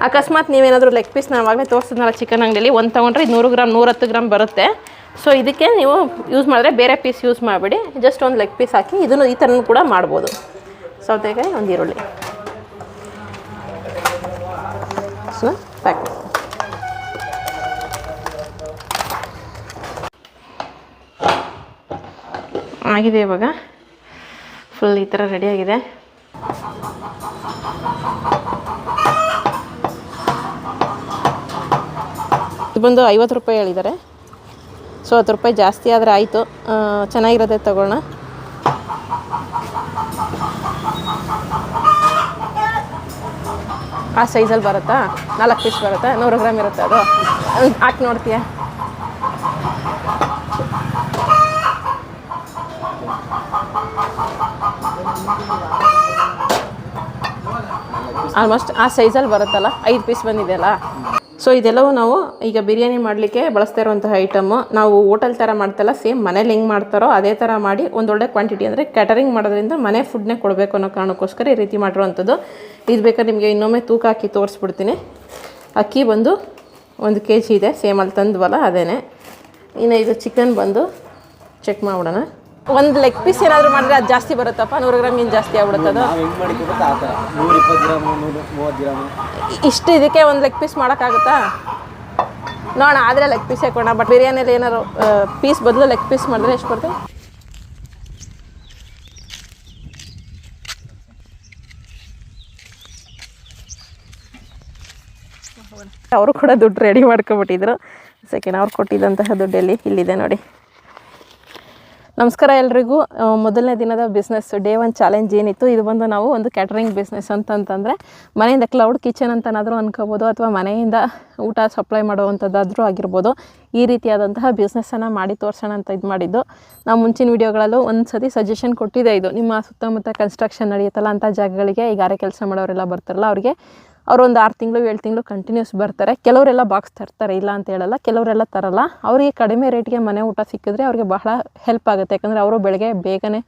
ಅಕಸ್ಮಾತ್ ನೀವೇನಾದರೂ leg piece ನಾನು ಆವಾಗಲೇ ತೋರಿಸಿದ್ನಲ್ಲ ಚಿಕನ್ ಅಂಗಡಿಯಲ್ಲಿ ಒಂದು ತೊಗೊಂಡ್ರೆ 100 ಗ್ರಾಮ್ 110 ಗ್ರಾಮ್ ಬರುತ್ತೆ. ಸೊ ಇದಕ್ಕೆ ನೀವು ಯೂಸ್ ಮಾಡಿದ್ರೆ ಬೇರೆ ಪೀಸ್ ಯೂಸ್ ಮಾಡಿಬಿಡಿ, ಜಸ್ಟ್ ಒಂದು ಲೆಗ್ ಪೀಸ್ ಹಾಕಿ ಇದನ್ನು ಈ ಥರನೂ ಕೂಡ ಮಾಡ್ಬೋದು. ಸೌತೆಕಾಯಿ, ಒಂದು ಈರುಳ್ಳಿ ಸೊ ಪ್ಯಾಕ್ ಆಗಿದೆ. ಇವಾಗ ಫುಲ್ ಈ ಥರ ರೆಡಿಯಾಗಿದೆ. ಇದು ಬಂದು 50 ರೂಪಾಯಿ ಹೇಳಿದ್ದಾರೆ. ಸೊ 10 ರೂಪಾಯಿ ಜಾಸ್ತಿ ಆದರೆ ಆಯಿತು, ಚೆನ್ನಾಗಿರೋದೇ ತಗೊಳ್ಳೋಣ. ಆ ಸೈಜಲ್ಲಿ ಬರುತ್ತಾ? 4 ಪೀಸ್ ಬರುತ್ತಾ? 100 ಗ್ರಾಮ್ ಇರುತ್ತೆ ಅದು. ಹಾಕಿ ನೋಡ್ತೀಯ? ಆಲ್ಮೋಸ್ಟ್ ಆ ಸೈಜಲ್ಲಿ ಬರುತ್ತಲ್ಲ, 5 ಪೀಸ್ ಬಂದಿದೆಯಲ್ಲ. ಸೊ ಇದೆಲ್ಲವೂ ನಾವು ಈಗ ಬಿರಿಯಾನಿ ಮಾಡಲಿಕ್ಕೆ ಬಳಸ್ತಾ ಇರುವಂತಹ ಐಟಮು. ನಾವು ಹೋಟೆಲ್ ಥರ ಮಾಡ್ತಲ್ಲ, ಸೇಮ್ ಮನೇಲಿ ಹೆಂಗೆ ಮಾಡ್ತಾರೋ ಅದೇ ಥರ ಮಾಡಿ ಒಂದೊಳ್ಳೆ ಕ್ವಾಂಟಿಟಿ, ಅಂದರೆ ಕ್ಯಾಟರಿಂಗ್ ಮಾಡೋದ್ರಿಂದ ಮನೆ ಫುಡ್ನೇ ಕೊಡಬೇಕು ಅನ್ನೋ ಕಾರಣಕ್ಕೋಸ್ಕರ ಈ ರೀತಿ ಮಾಡಿರುವಂಥದ್ದು. ಇದು ಬೇಕಾದ್ರೆ ನಿಮಗೆ ಇನ್ನೊಮ್ಮೆ ತೂಕ ಹಾಕಿ ತೋರಿಸ್ಬಿಡ್ತೀನಿ. ಅಕ್ಕಿ ಬಂದು 1 kg ಇದೆ, ಸೇಮ್ ಅಲ್ಲಿ ತಂದ್ವಲ್ಲ ಅದೇ. ಇನ್ನು ಇದು ಚಿಕನ್ ಬಂದು ಚೆಕ್ ಮಾಡ್ಬಿಡೋಣ. ಒಂದು ಲೆಗ್ ಪೀಸ್ ಏನಾದರೂ ಮಾಡಿದ್ರೆ ಅದು ಜಾಸ್ತಿ ಬರುತ್ತಪ್ಪ, 100 ಗ್ರಾಮ್ಗಿಂತ ಜಾಸ್ತಿ ಆಗ್ಬಿಡುತ್ತೆ ಅದು. ಇಷ್ಟು ಇದಕ್ಕೆ ಒಂದು ಲೆಗ್ ಪೀಸ್ ಮಾಡೋಕ್ಕಾಗುತ್ತಾ ನೋಡೋಣ. ಆದರೆ ಲೆಗ್ ಪೀಸ್ ಹಾಕೋಣ. ಬಟ್ ಬಿರಿಯಾನಿಯಲ್ಲಿ ಏನಾದ್ರು ಪೀಸ್ ಬದಲು ಲೆಗ್ ಪೀಸ್ ಮಾಡಿದ್ರೆ ಎಷ್ಟು ಬರುತ್ತೆ? ಅವರು ಕೂಡ ದುಡ್ಡು ರೆಡಿ ಮಾಡ್ಕೊಬಿಟ್ಟಿದ್ರು. ಸೆಕೆಂಡ್ ಅವ್ರು ಕೊಟ್ಟಿದ್ದಂತಹ ದುಡ್ಡಲ್ಲಿ ಇಲ್ಲಿದೆ ನೋಡಿ. ನಮಸ್ಕಾರ ಎಲ್ರಿಗೂ. ಮೊದಲನೇ ದಿನದ ಬಿಸ್ನೆಸ್ ಡೇ 1 ಚಾಲೆಂಜ್ ಏನಿತ್ತು, ಇದು ಬಂದು ನಾವು ಒಂದು ಕ್ಯಾಟ್ರಿಂಗ್ ಬಿಸ್ನೆಸ್ ಅಂತಂತಂದರೆ ಮನೆಯಿಂದ ಕ್ಲೌಡ್ ಕಿಚನ್ ಅಂತನಾದರೂ ಅನ್ಕೋಬೋದು, ಅಥವಾ ಮನೆಯಿಂದ ಊಟ ಸಪ್ಲೈ ಮಾಡುವಂಥದ್ದಾದರೂ ಆಗಿರ್ಬೋದು. ಈ ರೀತಿಯಾದಂತಹ ಬಿಸ್ನೆಸ್ಸನ್ನು ಮಾಡಿ ತೋರಿಸೋಣ ಅಂತ ಇದು ಮಾಡಿದ್ದು. ನಾವು ಮುಂಚಿನ ವೀಡಿಯೋಗಳಲ್ಲೂ ಒಂದು ಸತಿ ಸಜೆಷನ್ ಕೊಟ್ಟಿದ್ದೆ. ಇದು ನಿಮ್ಮ ಸುತ್ತಮುತ್ತ ಕನ್ಸ್ಟ್ರಕ್ಷನ್ ನಡೆಯುತ್ತಲ್ಲ ಅಂಥ ಜಾಗಗಳಿಗೆ ಈ ಗಾರೆ ಕೆಲಸ ಮಾಡೋರೆಲ್ಲ ಬರ್ತಾರಲ್ಲ, ಅವ್ರಿಗೆ ಅವರು ಒಂದು 6 ತಿಂಗಳು 7 ತಿಂಗಳು ಕಂಟಿನ್ಯೂಸ್ ಬರ್ತಾರೆ. ಕೆಲವರೆಲ್ಲ ಬಾಕ್ಸ್ ತರ್ತಾರೆ, ಇಲ್ಲ ಅಂತ ಹೇಳಲ್ಲ. ಕೆಲವರೆಲ್ಲ ತರಲ್ಲ. ಅವರಿಗೆ ಕಡಿಮೆ ರೇಟ್ಗೆ ಮನೆ ಊಟ ಸಿಕ್ಕಿದ್ರೆ ಅವ್ರಿಗೆ ಬಹಳ ಹೆಲ್ಪ್ ಆಗುತ್ತೆ. ಯಾಕಂದರೆ ಅವರು ಬೆಳಗ್ಗೆ ಬೇಗನೆ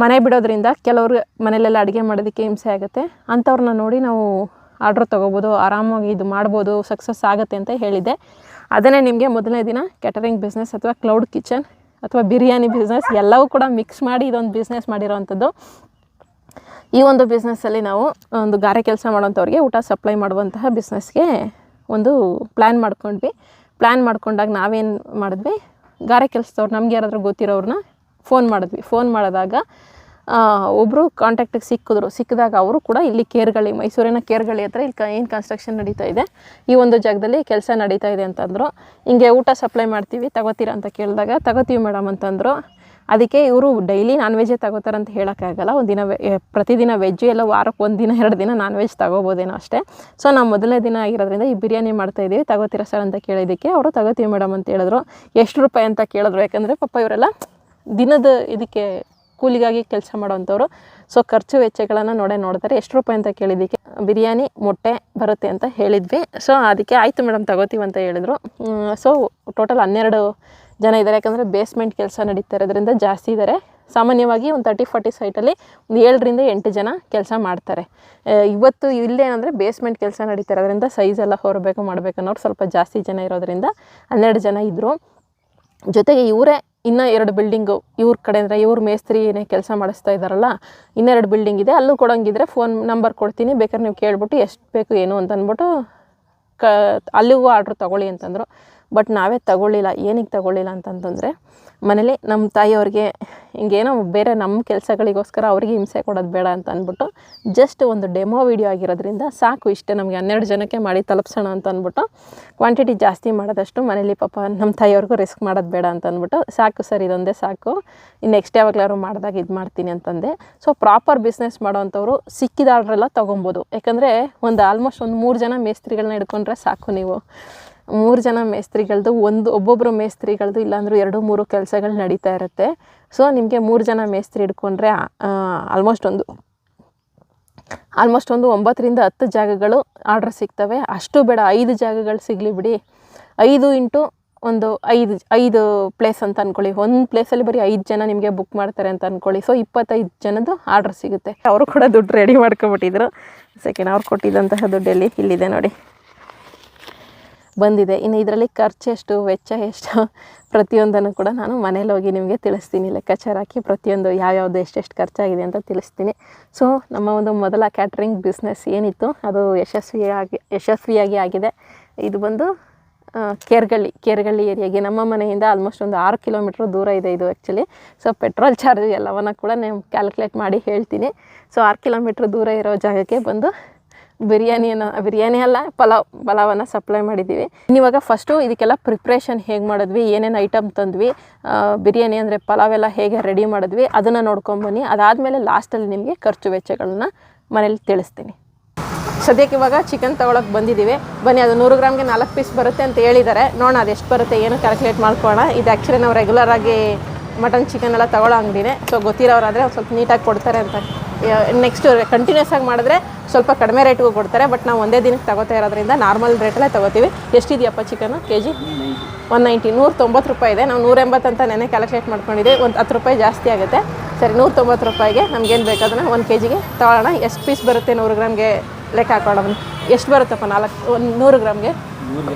ಮನೆ ಬಿಡೋದ್ರಿಂದ ಕೆಲವ್ರಿಗೆ ಮನೆಯಲ್ಲೆಲ್ಲ ಅಡುಗೆ ಮಾಡೋದಕ್ಕೆ ಹಿಂಸೆ ಆಗುತ್ತೆ. ಅಂಥವ್ರನ್ನ ನೋಡಿ ನಾವು ಆರ್ಡ್ರ್ ತೊಗೋಬೋದು, ಆರಾಮಾಗಿ ಇದು ಮಾಡ್ಬೋದು, ಸಕ್ಸಸ್ ಆಗುತ್ತೆ ಅಂತ ಹೇಳಿದ್ದೆ. ಅದನ್ನೇ ನಿಮಗೆ ಮೊದಲನೇ ದಿನ ಕ್ಯಾಟರಿಂಗ್ ಬಿಸ್ನೆಸ್ ಅಥವಾ ಕ್ಲೌಡ್ ಕಿಚನ್ ಅಥವಾ ಬಿರಿಯಾನಿ ಬಿಸ್ನೆಸ್ ಎಲ್ಲವೂ ಕೂಡ ಮಿಕ್ಸ್ ಮಾಡಿ ಇದೊಂದು ಬಿಸ್ನೆಸ್ ಮಾಡಿರೋವಂಥದ್ದು. ಈ ಒಂದು ಬಿಸ್ನೆಸ್ಸಲ್ಲಿ ನಾವು ಒಂದು ಗಾರೆ ಕೆಲಸ ಮಾಡೋಂಥವ್ರಿಗೆ ಊಟ ಸಪ್ಲೈ ಮಾಡುವಂತಹ ಬಿಸ್ನೆಸ್ಗೆ ಒಂದು ಪ್ಲ್ಯಾನ್ ಮಾಡ್ಕೊಂಡ್ವಿ. ಪ್ಲ್ಯಾನ್ ಮಾಡ್ಕೊಂಡಾಗ ನಾವೇನು ಮಾಡಿದ್ವಿ, ಗಾರೆ ಕೆಲಸದವ್ರು ನಮ್ಗೆ ಯಾರಾದರೂ ಗೊತ್ತಿರೋರನ್ನ ಫೋನ್ ಮಾಡಿದ್ವಿ. ಫೋನ್ ಮಾಡಿದಾಗ ಒಬ್ಬರು ಕಾಂಟ್ಯಾಕ್ಟಿಗೆ ಸಿಕ್ಕಿದಾಗ ಅವರು ಕೂಡ ಇಲ್ಲಿ ಕೇರ್ಗಳಿ, ಮೈಸೂರಿನ ಕೇರ್ಗಳಿ ಹತ್ರ ಇಲ್ಲಿ ಏನು ಕನ್ಸ್ಟ್ರಕ್ಷನ್ ನಡೀತಾ ಇದೆ, ಈ ಒಂದು ಜಾಗದಲ್ಲಿ ಕೆಲಸ ನಡೀತಾ ಇದೆ ಅಂತಂದರು. ಹಿಂಗೆ ಊಟ ಸಪ್ಲೈ ಮಾಡ್ತೀವಿ, ತಗೋತೀರಾ ಅಂತ ಕೇಳಿದಾಗ ತಗೋತೀವಿ ಮೇಡಮ್ ಅಂತಂದರು. ಅದಕ್ಕೆ ಇವರು ಡೈಲಿ ನಾನ್ ವೆಜ್ಜೇ ತಗೋತಾರೆ ಅಂತ ಹೇಳೋಕ್ಕಾಗಲ್ಲ. ಒಂದಿನ ಪ್ರತಿದಿನ ವೆಜ್ಜು, ಎಲ್ಲ ವಾರಕ್ಕೆ 1 ದಿನ 2 ದಿನ ನಾನ್ ವೆಜ್ ತಗೋಬೋದೇನೋ ಅಷ್ಟೇ. ಸೊ ನಾವು ಮೊದಲನೇ ದಿನ ಆಗಿರೋದ್ರಿಂದ ಈ ಬಿರಿಯಾನಿ ಮಾಡ್ತಾಯಿದ್ದೀವಿ, ತಗೋತೀರಾ ಸರ್ ಅಂತ ಕೇಳಿದ್ದಕ್ಕೆ ಅವರು ತಗೋತೀವಿ ಮೇಡಮ್ ಅಂತ ಹೇಳಿದ್ರು. ಎಷ್ಟು ರೂಪಾಯಿ ಅಂತ ಕೇಳಿದ್ರು. ಯಾಕಂದರೆ ಪಾಪ ಇವರೆಲ್ಲ ದಿನದ ಇದಕ್ಕೆ ಕೂಲಿಗಾಗಿ ಕೆಲಸ ಮಾಡೋವಂಥವ್ರು. ಸೊ ಖರ್ಚು ವೆಚ್ಚಗಳನ್ನು ನೋಡ್ತಾರೆ. ಎಷ್ಟು ರೂಪಾಯಿ ಅಂತ ಕೇಳಿದ್ದಕ್ಕೆ ಬಿರಿಯಾನಿ ಮೊಟ್ಟೆ ಬರುತ್ತೆ ಅಂತ ಹೇಳಿದ್ವಿ. ಸೊ ಅದಕ್ಕೆ ಆಯಿತು ಮೇಡಮ್ ತಗೋತೀವಿ ಅಂತ ಹೇಳಿದರು. ಸೊ ಟೋಟಲ್ 12 ಜನ ಇದ್ದಾರೆ. ಯಾಕಂದರೆ ಬೇಸ್ಮೆಂಟ್ ಕೆಲಸ ನಡೀತಾ ಇರೋದ್ರಿಂದ ಜಾಸ್ತಿ ಇದ್ದಾರೆ. ಸಾಮಾನ್ಯವಾಗಿ ಒಂದು 30-40 ಸೈಟಲ್ಲಿ ಒಂದು 7 ರಿಂದ 8 ಜನ ಕೆಲಸ ಮಾಡ್ತಾರೆ. ಇವತ್ತು ಇಲ್ಲೇನಂದರೆ ಬೇಸ್ಮೆಂಟ್ ಕೆಲಸ ನಡೀತಾ ಇರೋದ್ರಿಂದ ಸೈಜೆಲ್ಲ ಹೊರಬೇಕು ಮಾಡಬೇಕನ್ನೋರು ಸ್ವಲ್ಪ ಜಾಸ್ತಿ ಜನ ಇರೋದ್ರಿಂದ 12 ಜನ ಇದ್ದರು. ಜೊತೆಗೆ ಇವರೇ ಇನ್ನೂ 2 ಬಿಲ್ಡಿಂಗು ಇವ್ರ ಕಡೆ, ಅಂದರೆ ಇವ್ರ ಮೇಸ್ತ್ರಿನೇ ಕೆಲಸ ಮಾಡಿಸ್ತಾ ಇದ್ದಾರಲ್ಲ, ಇನ್ನೂ 2 ಬಿಲ್ಡಿಂಗ್ ಇದೆ. ಅಲ್ಲೂ ಕೊಡೋಂಗಿದ್ರೆ ಫೋನ್ ನಂಬರ್ ಕೊಡ್ತೀನಿ, ಬೇಕಾದ್ರೆ ನೀವು ಕೇಳ್ಬಿಟ್ಟು ಎಷ್ಟು ಬೇಕು ಏನು ಅಂತ ಅಂದ್ಬಿಟ್ಟು ಅಲ್ಲಿಗೂ ಆರ್ಡ್ರ್ ತೊಗೊಳ್ಳಿ ಅಂತಂದರು. ಬಟ್ ನಾವೇ ತಗೊಳ್ಳಿಲ್ಲ. ಏನಕ್ಕೆ ತಗೊಳ್ಳಿಲ್ಲ ಅಂತಂತಂದರೆ ಮನೇಲಿ ನಮ್ಮ ತಾಯಿಯವ್ರಿಗೆ ಹಿಂಗೇನೋ ಬೇರೆ ನಮ್ಮ ಕೆಲಸಗಳಿಗೋಸ್ಕರ ಅವ್ರಿಗೆ ಹಿಂಸೆ ಕೊಡೋದು ಬೇಡ ಅಂತ ಅಂದ್ಬಿಟ್ಟು ಜಸ್ಟ್ ಒಂದು ಡೆಮೋ ವೀಡಿಯೋ ಆಗಿರೋದ್ರಿಂದ ಸಾಕು, ಇಷ್ಟೇ ನಮಗೆ 12 ಜನಕ್ಕೆ ಮಾಡಿ ತಲುಪಿಸೋಣ ಅಂತ ಅಂದ್ಬಿಟ್ಟು ಕ್ವಾಂಟಿಟಿ ಜಾಸ್ತಿ ಮಾಡೋದಷ್ಟು ಮನೇಲಿ ಪಾಪ ನಮ್ಮ ತಾಯಿಯವ್ರಿಗೂ ರಿಸ್ಕ್ ಮಾಡೋದು ಬೇಡ ಅಂತ ಅಂದ್ಬಿಟ್ಟು ಸಾಕು ಸರ್ ಇದೊಂದೇ ಸಾಕು, ಇನ್ನು ನೆಕ್ಸ್ಟ್ ಯಾವಾಗಲಾದ್ರು ಮಾಡಿದಾಗ ಇದು ಮಾಡ್ತೀನಿ ಅಂತಂದೆ. ಸೊ ಪ್ರಾಪರ್ ಬಿಸ್ನೆಸ್ ಮಾಡೋವಂಥವ್ರು ಸಿಕ್ಕಿದ ಆರ್ಡ್ರೆಲ್ಲ ತೊಗೊಬೋದು. ಯಾಕಂದರೆ ಒಂದು ಆಲ್ಮೋಸ್ಟ್ ಒಂದು 3 ಜನ ಮೇಸ್ತ್ರಿಗಳನ್ನ ಹಿಡ್ಕೊಂಡ್ರೆ ಸಾಕು. ನೀವು 3 ಜನ ಮೇಸ್ತ್ರಿಗಳದ್ದು ಒಬ್ಬೊಬ್ಬರು ಮೇಸ್ತ್ರಿಗಳದ್ದು ಇಲ್ಲಾಂದ್ರೂ 2-3 ಕೆಲಸಗಳು ನಡೀತಾ ಇರುತ್ತೆ. ಸೊ ನಿಮಗೆ 3 ಜನ ಮೇಸ್ತ್ರಿ ಹಿಡ್ಕೊಂಡ್ರೆ ಆಲ್ಮೋಸ್ಟ್ ಒಂದು 9 ರಿಂದ 10 ಜಾಗಗಳು ಆರ್ಡ್ರ್ ಸಿಗ್ತವೆ. ಅಷ್ಟು ಬೇಡ, 5 ಜಾಗಗಳು ಸಿಗಲಿ ಬಿಡಿ. 5 × ಒಂದು 5 ಪ್ಲೇಸ್ ಅಂತ ಅಂದ್ಕೊಳ್ಳಿ. ಒಂದು ಪ್ಲೇಸಲ್ಲಿ ಬರೀ 5 ಜನ ನಿಮಗೆ ಬುಕ್ ಮಾಡ್ತಾರೆ ಅಂತ ಅಂದ್ಕೊಳ್ಳಿ. ಸೊ 25 ಜನದ್ದು ಆರ್ಡ್ರ್ ಸಿಗುತ್ತೆ. ಅವರು ಕೂಡ ದುಡ್ಡು ರೆಡಿ ಮಾಡ್ಕೊಬಿಟ್ಟಿದ್ರು. ಸೆಕೆಂಡ್ ಅವ್ರು ಕೊಟ್ಟಿದ್ದಂತಹ ದುಡ್ಡಲ್ಲಿ ಇಲ್ಲಿದೆ ನೋಡಿ, ಬಂದಿದೆ. ಇನ್ನು ಇದರಲ್ಲಿ ಖರ್ಚು ಎಷ್ಟು, ವೆಚ್ಚ ಎಷ್ಟು, ಪ್ರತಿಯೊಂದನ್ನು ಕೂಡ ನಾನು ಮನೇಲಿ ಹೋಗಿ ನಿಮಗೆ ತಿಳಿಸ್ತೀನಿ. ಲೆಕ್ಕಾಚಾರ ಹಾಕಿ ಪ್ರತಿಯೊಂದು ಯಾವ್ಯಾವುದು ಎಷ್ಟೆಷ್ಟು ಖರ್ಚಾಗಿದೆ ಅಂತ ತಿಳಿಸ್ತೀನಿ. ಸೊ ನಮ್ಮ ಒಂದು ಮೊದಲ ಕ್ಯಾಟ್ರಿಂಗ್ ಬಿಸ್ನೆಸ್ ಏನಿತ್ತು ಅದು ಯಶಸ್ವಿಯಾಗಿ ಆಗಿದೆ. ಇದು ಬಂದು ಕೇರ್ಗಳ್ಳಿ ಏರಿಯಾಗೆ ನಮ್ಮ ಮನೆಯಿಂದ ಆಲ್ಮೋಸ್ಟ್ ಒಂದು 6 ಕಿಲೋಮೀಟ್ರ್ ದೂರ ಇದೆ ಇದು ಆ್ಯಕ್ಚುಲಿ. ಸೊ ಪೆಟ್ರೋಲ್ ಚಾರ್ಜ್ ಎಲ್ಲವನ್ನು ಕೂಡ ನಾನು ಕ್ಯಾಲ್ಕುಲೇಟ್ ಮಾಡಿ ಹೇಳ್ತೀನಿ. ಸೊ 6 ಕಿಲೋಮೀಟ್ರ್ ದೂರ ಇರೋ ಜಾಗಕ್ಕೆ ಬಂದು ಬಿರಿಯಾನಿ ಅಲ್ಲ ಪಲಾವನ್ನು ಸಪ್ಲೈ ಮಾಡಿದ್ದೀವಿ. ಇವಾಗ ಫಸ್ಟು ಇದಕ್ಕೆಲ್ಲ ಪ್ರಿಪ್ರೇಷನ್ ಹೇಗೆ ಮಾಡಿದ್ವಿ, ಏನೇನು ಐಟಮ್ ತಂದ್ವಿ, ಬಿರಿಯಾನಿ ಅಂದರೆ ಪಲಾವೆಲ್ಲ ಹೇಗೆ ರೆಡಿ ಮಾಡಿದ್ವಿ ಅದನ್ನು ನೋಡ್ಕೊಂಬನ್ನಿ. ಅದಾದಮೇಲೆ ಲಾಸ್ಟಲ್ಲಿ ನಿಮಗೆ ಖರ್ಚು ವೆಚ್ಚಗಳನ್ನ ಮನೇಲಿ ತಿಳಿಸ್ತೀನಿ. ಸದ್ಯಕ್ಕೆ ಇವಾಗ ಚಿಕನ್ ತೊಗೊಳಕ್ಕೆ ಬಂದಿದ್ದೀವಿ. ಬನ್ನಿ, ಅದು 100 ಗ್ರಾಮ್ಗೆ 4 ಪೀಸ್ ಬರುತ್ತೆ ಅಂತ ಹೇಳಿದ್ದಾರೆ. ನೋಡೋಣ ಅದು ಎಷ್ಟು ಬರುತ್ತೆ ಏನು ಕ್ಯಾಲ್ಕುಲೇಟ್ ಮಾಡ್ಕೊಳ್ಳೋಣ. ಇದು ಆ್ಯಕ್ಚುಲಿ ನಾವು ರೆಗ್ಯುಲರಾಗಿ ಮಟನ್ ಚಿಕನ್ ಎಲ್ಲ ತೊಗೊಳ್ಳೋ ಅಂಗಡಿನೇ. ಸೊ ಗೊತ್ತಿರೋರಾದರೆ ಒಂದು ಸ್ವಲ್ಪ ನೀಟಾಗಿ ಕೊಡ್ತಾರೆ ಅಂತ. ನೆಕ್ಸ್ಟ್ ಕಂಟಿನ್ಯೂಸ್ ಆಗಿ ಮಾಡಿದ್ರೆ ಸ್ವಲ್ಪ ಕಡಿಮೆ ರೇಟ್ಗೂ ಕೊಡ್ತಾರೆ. ಬಟ್ ನಾವು ಒಂದೇ ದಿನಕ್ಕೆ ತಗೋತಾ ಇರೋದ್ರಿಂದ ನಾರ್ಮಲ್ ರೇಟಲ್ಲೇ ತೊಗೋತೀವಿ. ಎಷ್ಟಿದೆಯಪ್ಪ ಚಿಕನು ಕೆಜಿ? 190, 190 ರೂಪಾಯಿ ಇದೆ. ನಾವು 180 ಅಂತ ನೆನೆ ಕ್ಯಾಲ್ಕುಲೇಟ್ ಮಾಡ್ಕೊಂಡಿದ್ದೀವಿ. ಒಂದು 10 ರೂಪಾಯಿ ಜಾಸ್ತಿ ಆಗುತ್ತೆ. ಸರಿ, 190 ರೂಪಾಯಿಗೆ ನಮಗೇನು ಬೇಕಾದ್ರೆ 1 ಕೆಜಿಗೆ ತೊಗೊಳ್ಳೋಣ. ಎಷ್ಟು ಪೀಸ್ ಬರುತ್ತೆ 100 ಗ್ರಾಮ್ಗೆ ಲೆಕ್ಕ ಹಾಕೊಳ್ಳೋಣ. ಎಷ್ಟು ಬರುತ್ತಪ್ಪ 100 ಗ್ರಾಮ್ಗೆ?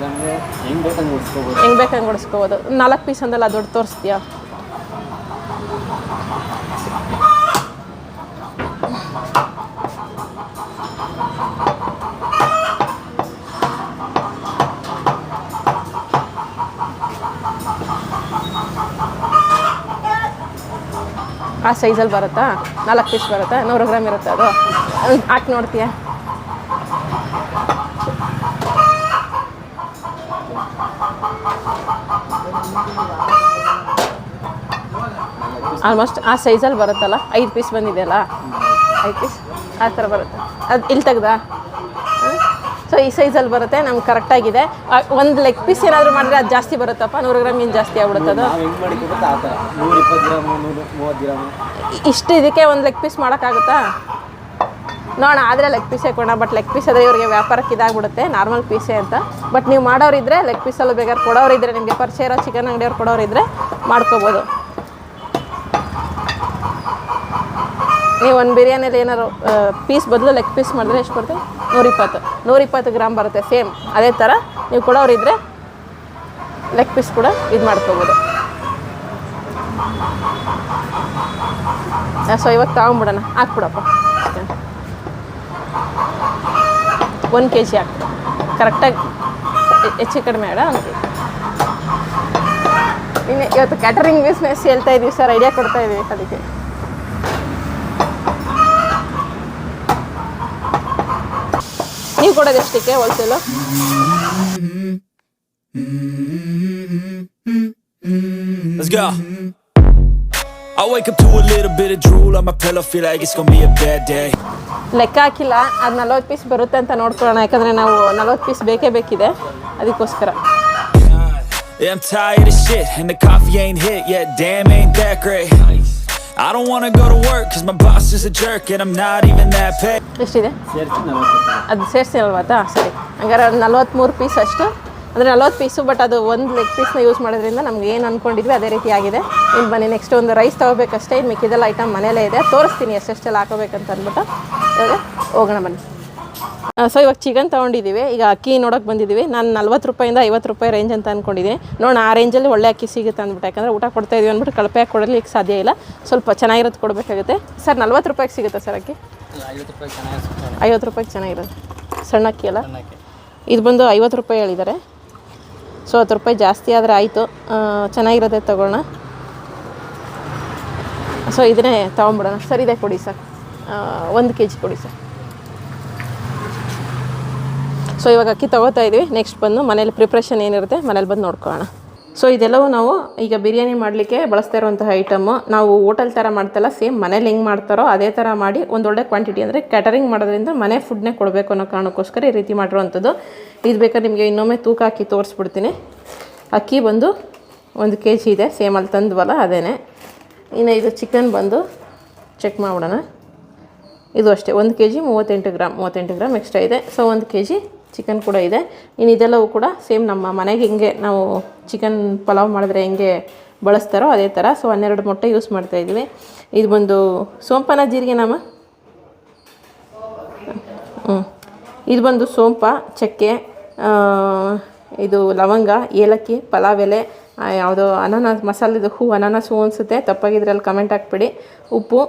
ಹೆಂಗೆ ಬೇಕಂಗೆ ಉಡಿಸ್ಕೋಬೋದು. 4 ಪೀಸ್ ಅಂದಲ್ಲ, ದೊಡ್ಡ ತೋರಿಸ್ತೀಯಾ? ಆ ಸೈಜಲ್ಲಿ ಬರುತ್ತಾ? 4 ಪೀಸ್ ಬರುತ್ತಾ? 100 ಗ್ರಾಮ್ ಇರುತ್ತೆ ಅದು. ಹಾಕಿ ನೋಡ್ತೀಯ? ಆಲ್ಮೋಸ್ಟ್ ಆ ಸೈಜಲ್ಲಿ ಬರುತ್ತಲ್ಲ. 5 ಪೀಸ್ ಬಂದಿದೆಯಲ್ಲ, 5 ಪೀಸ್ ಆ ಥರ ಬರುತ್ತೆ. ಅದು ಇಲ್ಲಿ ತೆಗ್ದಾ? ಸೊ ಈ ಸೈಜಲ್ಲಿ ಬರುತ್ತೆ. ನಮ್ಗೆ ಕರೆಕ್ಟಾಗಿದೆ. ಒಂದು ಲೆಗ್ ಪೀಸ್ ಏನಾದರೂ ಮಾಡಿದ್ರೆ ಅದು ಜಾಸ್ತಿ ಬರುತ್ತಪ್ಪ, 100 ಗ್ರಾಮ್ ಏನು ಜಾಸ್ತಿ ಆಗ್ಬಿಡುತ್ತೆ ಅದು. ಇಷ್ಟು ಇದಕ್ಕೆ ಒಂದು ಲೆಗ್ ಪೀಸ್ ಮಾಡೋಕ್ಕಾಗುತ್ತಾ? ನೋಡೋಣ, ಆದರೆ ಲೆಗ್ ಪೀಸೇ ಕೊಡೋಣ. ಬಟ್ ಲೆಗ್ ಪೀಸ್ ಆದರೆ ಇವ್ರಿಗೆ ವ್ಯಾಪಾರಕ್ಕೆ ಇದಾಗ್ಬಿಡುತ್ತೆ, ನಾರ್ಮಲ್ ಪೀಸೇ ಅಂತ. ಬಟ್ ನೀವು ಮಾಡೋರಿದ್ದರೆ ಲೆಗ್ ಪೀಸಲ್ಲೂ ಬೇಕಾದ್ರೆ ಕೊಡೋರಿದ್ದರೆ, ನಿಮಗೆ ಪರಿಚಯ ಇರೋ ಚಿಕನ್ ಅಂಗಡಿಯವ್ರು ಕೊಡೋರಿದ್ದರೆ ಮಾಡ್ಕೋಬೋದು. ನೀವು ಒಂದು ಬಿರಿಯಾನಿಯಲ್ಲಿ ಏನಾದ್ರು ಪೀಸ್ ಬದಲು ಲೆಗ್ ಪೀಸ್ ಮಾಡಿದ್ರೆ ಎಷ್ಟು ಬರುತ್ತೆ? 120 ಗ್ರಾಮ್ ಬರುತ್ತೆ. ಸೇಮ್ ಅದೇ ಥರ ನೀವು ಕೊಡೋರಿದ್ದರೆ ಲೆಗ್ ಪೀಸ್ ಕೂಡ ಇದು ಮಾಡ್ಕೋಬೋದು. ಸೊ ಇವಾಗ ತಗೊಂಬಿಡೋಣ. ಹಾಕ್ಬಿಡಪ್ಪ, 1 kg ಹಾಕ್ಬಿಡ. ಕರೆಕ್ಟಾಗಿ ಹೆಚ್ಚು ಕಡಿಮೆ ಬೇಡ. ಇನ್ನು ಇವತ್ತು ಕ್ಯಾಟರಿಂಗ್ ಬಿಸ್ನೆಸ್ ಹೇಳ್ತಾ ಇದ್ದೀವಿ ಸರ್, ಐಡಿಯಾ ಕೊಡ್ತಾ ಇದ್ದೀವಿ. ಅದಕ್ಕೆ ನೀವು ಕೊಡೋದು ಎಷ್ಟಕ್ಕೆ wholesale? Let's go. I wake up to a little bit of drool on my pillow, feel like it's gonna be a bad day. ಲೆಕ್ಕ ಹಾಕಿಲ್ಲ, ಅದು 40 ಪೀಸ್ ಬರುತ್ತೆ ಅಂತ ನೋಡ್ಕೊಳ್ಳೋಣ. ಯಾಕಂದರೆ ನಾವು 40 ಪೀಸ್ ಬೇಕಿದೆ, ಅದಕ್ಕೋಸ್ಕರ. Yeah, I'm tired of shit and the coffee ain't hit yet, damn ain't that great. I don't wanna go to work cause my boss is a jerk and I'm not even that paid. ಎಷ್ಟಿದೆ? ಅದು ಸೇರಿಸಿ 40. ಸರಿ, ಹಂಗಾರೆ 43 piece ಅಷ್ಟು. ಅಂದರೆ 40 piece. But ಅದು ಒಂದು leg ಪೀಸ್ನ use ಮಾಡೋದ್ರಿಂದ ನಮ್ಗೆ ಏನು ಅಂದ್ಕೊಂಡಿದ್ವಿ ಅದೇ ರೀತಿ ಆಗಿದೆ. ಇನ್ನು ಬನ್ನಿ, ನೆಕ್ಸ್ಟ್ ಒಂದು ರೈಸ್ ತೊಗೋಬೇಕಷ್ಟೇ. ಇನ್ನು ಮಿಕ್ಕಿದೆಲ್ಲ ಐಟಮ್ ಮನೇಲೇ ಇದೆ, ತೋರಿಸ್ತೀನಿ ಎಷ್ಟೆಷ್ಟೆಲ್ಲ ಹಾಕೋಬೇಕಂತ ಅಂದ್ಬಿಟ್ಟು. ಇವಾಗ ಹೋಗೋಣ ಬನ್ನಿ. ಸೊ ಇವಾಗ ಚಿಕನ್ ತೊಗೊಂಡಿದ್ದೀವಿ. ಈಗ ಅಕ್ಕಿ ನೋಡೋಕೆ ಬಂದಿದ್ದೀವಿ. ನಾನು 40 ರೂಪಾಯಿಂದ 50 ರೂಪಾಯಿ ರೇಂಜ್ ಅಂತ ಅಂದ್ಕೊಂಡಿದ್ದೀನಿ. ನೋಡೋಣ ಆ ರೇಂಜಲ್ಲಿ ಒಳ್ಳೆ ಅಕ್ಕಿ ಸಿಗುತ್ತೆ ಅಂದ್ಬಿಟ್ಟು. ಯಾಕಂದರೆ ಊಟ ಕೊಡ್ತಾಯಿದ್ದೀವಿ ಅಂದ್ಬಿಟ್ಟು ಕಳಪೆ ಹಾಕಿ ಕೊಡಲಿಕ್ಕೆ ಸಾಧ್ಯ ಇಲ್ಲ, ಸ್ವಲ್ಪ ಚೆನ್ನಾಗಿರೋದು ಕೊಡಬೇಕಾಗುತ್ತೆ. ಸರ್ 40 ರೂಪಾಯಿಗೆ ಸಿಗುತ್ತೆ ಸರ್ ಅಕ್ಕಿ? 50 ರೂಪಾಯಿಗೆ ಚೆನ್ನಾಗಿರೋದು ಸಣ್ಣ ಅಕ್ಕಿ ಅಲ್ಲ. ಇದು ಬಂದು 50 ರೂಪಾಯಿ ಹೇಳಿದ್ದಾರೆ. ಸೊ 10 ರೂಪಾಯಿ ಜಾಸ್ತಿ ಆದರೆ ಆಯಿತು, ಚೆನ್ನಾಗಿರೋದೇ ತೊಗೊಳ್ಳೋಣ. ಸೊ ಇದನ್ನೇ ತೊಗೊಂಬಿಡೋಣ. ಸರ್ ಇದೆ ಕೊಡಿ ಸರ್, 1 kg ಕೊಡಿ ಸರ್. ಸೊ ಇವಾಗ ಅಕ್ಕಿ ತೊಗೋತಾ ಇದ್ದೀವಿ. ನೆಕ್ಸ್ಟ್ ಬಂದು ಮನೇಲಿ ಪ್ರಿಪ್ರೇಷನ್ ಏನಿರುತ್ತೆ ಮನೇಲಿ ಬಂದು ನೋಡ್ಕೊಳ್ಳೋಣ. ಸೊ ಇದೆಲ್ಲವೂ ನಾವು ಈಗ ಬಿರಿಯಾನಿ ಮಾಡಲಿಕ್ಕೆ ಬಳಸ್ತಾ ಇರುವಂತಹ ಐಟಮ್ಮು. ನಾವು ಹೋಟೆಲ್ ಥರ ಮಾಡ್ತಲ್ಲ, ಸೇಮ್ ಮನೇಲಿ ಹೆಂಗೆ ಮಾಡ್ತಾರೋ ಅದೇ ಥರ ಮಾಡಿ ಒಂದೊಳ್ಳೆ ಕ್ವಾಂಟಿಟಿ, ಅಂದರೆ ಕ್ಯಾಟರಿಂಗ್ ಮಾಡೋದ್ರಿಂದ ಮನೆ ಫುಡ್ನೇ ಕೊಡಬೇಕು ಅನ್ನೋ ಕಾರಣಕ್ಕೋಸ್ಕರ ಈ ರೀತಿ ಮಾಡಿರುವಂಥದ್ದು. ಇದು ಬೇಕಾದ್ರೆ ನಿಮಗೆ ಇನ್ನೊಮ್ಮೆ ತೂಕ ಹಾಕಿ ತೋರಿಸ್ಬಿಡ್ತೀನಿ. ಅಕ್ಕಿ ಬಂದು 1 kg ಇದೆ, ಸೇಮ್ ಅಲ್ಲಿ ತಂದ್ವಲ್ಲ ಅದೇನೆ. ಇನ್ನು ಇದು ಚಿಕನ್ ಬಂದು ಚೆಕ್ ಮಾಡಿಬಿಡೋಣ. ಇದು ಅಷ್ಟೇ 1 kg 38 ಗ್ರಾಮ್ ಎಕ್ಸ್ಟ್ರಾ ಇದೆ. ಸೊ 1 kg ಚಿಕನ್ ಕೂಡ ಇದೆ. ಇನ್ನು ಇದೆಲ್ಲವೂ ಕೂಡ ಸೇಮ್ ನಮ್ಮ ಮನೆಗೆ ಹೆಂಗೆ ನಾವು ಚಿಕನ್ ಪಲಾವ್ ಮಾಡಿದ್ರೆ ಹೆಂಗೆ ಬಳಸ್ತಾರೋ ಅದೇ ಥರ. ಸೊ 12 ಮೊಟ್ಟೆ ಯೂಸ್ ಮಾಡ್ತಾಯಿದ್ವಿ. ಇದು ಬಂದು ಸೋಂಪನ ಜೀರಿಗೆ ನಮ್ಮ ಇದು ಬಂದು ಸೋಂಪ, ಚಕ್ಕೆ, ಇದು ಲವಂಗ, ಏಲಕ್ಕಿ, ಪಲಾವ್ ಎಲೆ, ಯಾವುದೋ ಅನಾನಸ್ ಮಸಾಲೆದು ಅನಾನಸ್ ಹೂ ಅನಿಸುತ್ತೆ, ತಪ್ಪಾಗಿದ್ರಲ್ಲಿ ಕಮೆಂಟ್ ಹಾಕ್ಬಿಡಿ. ಉಪ್ಪು,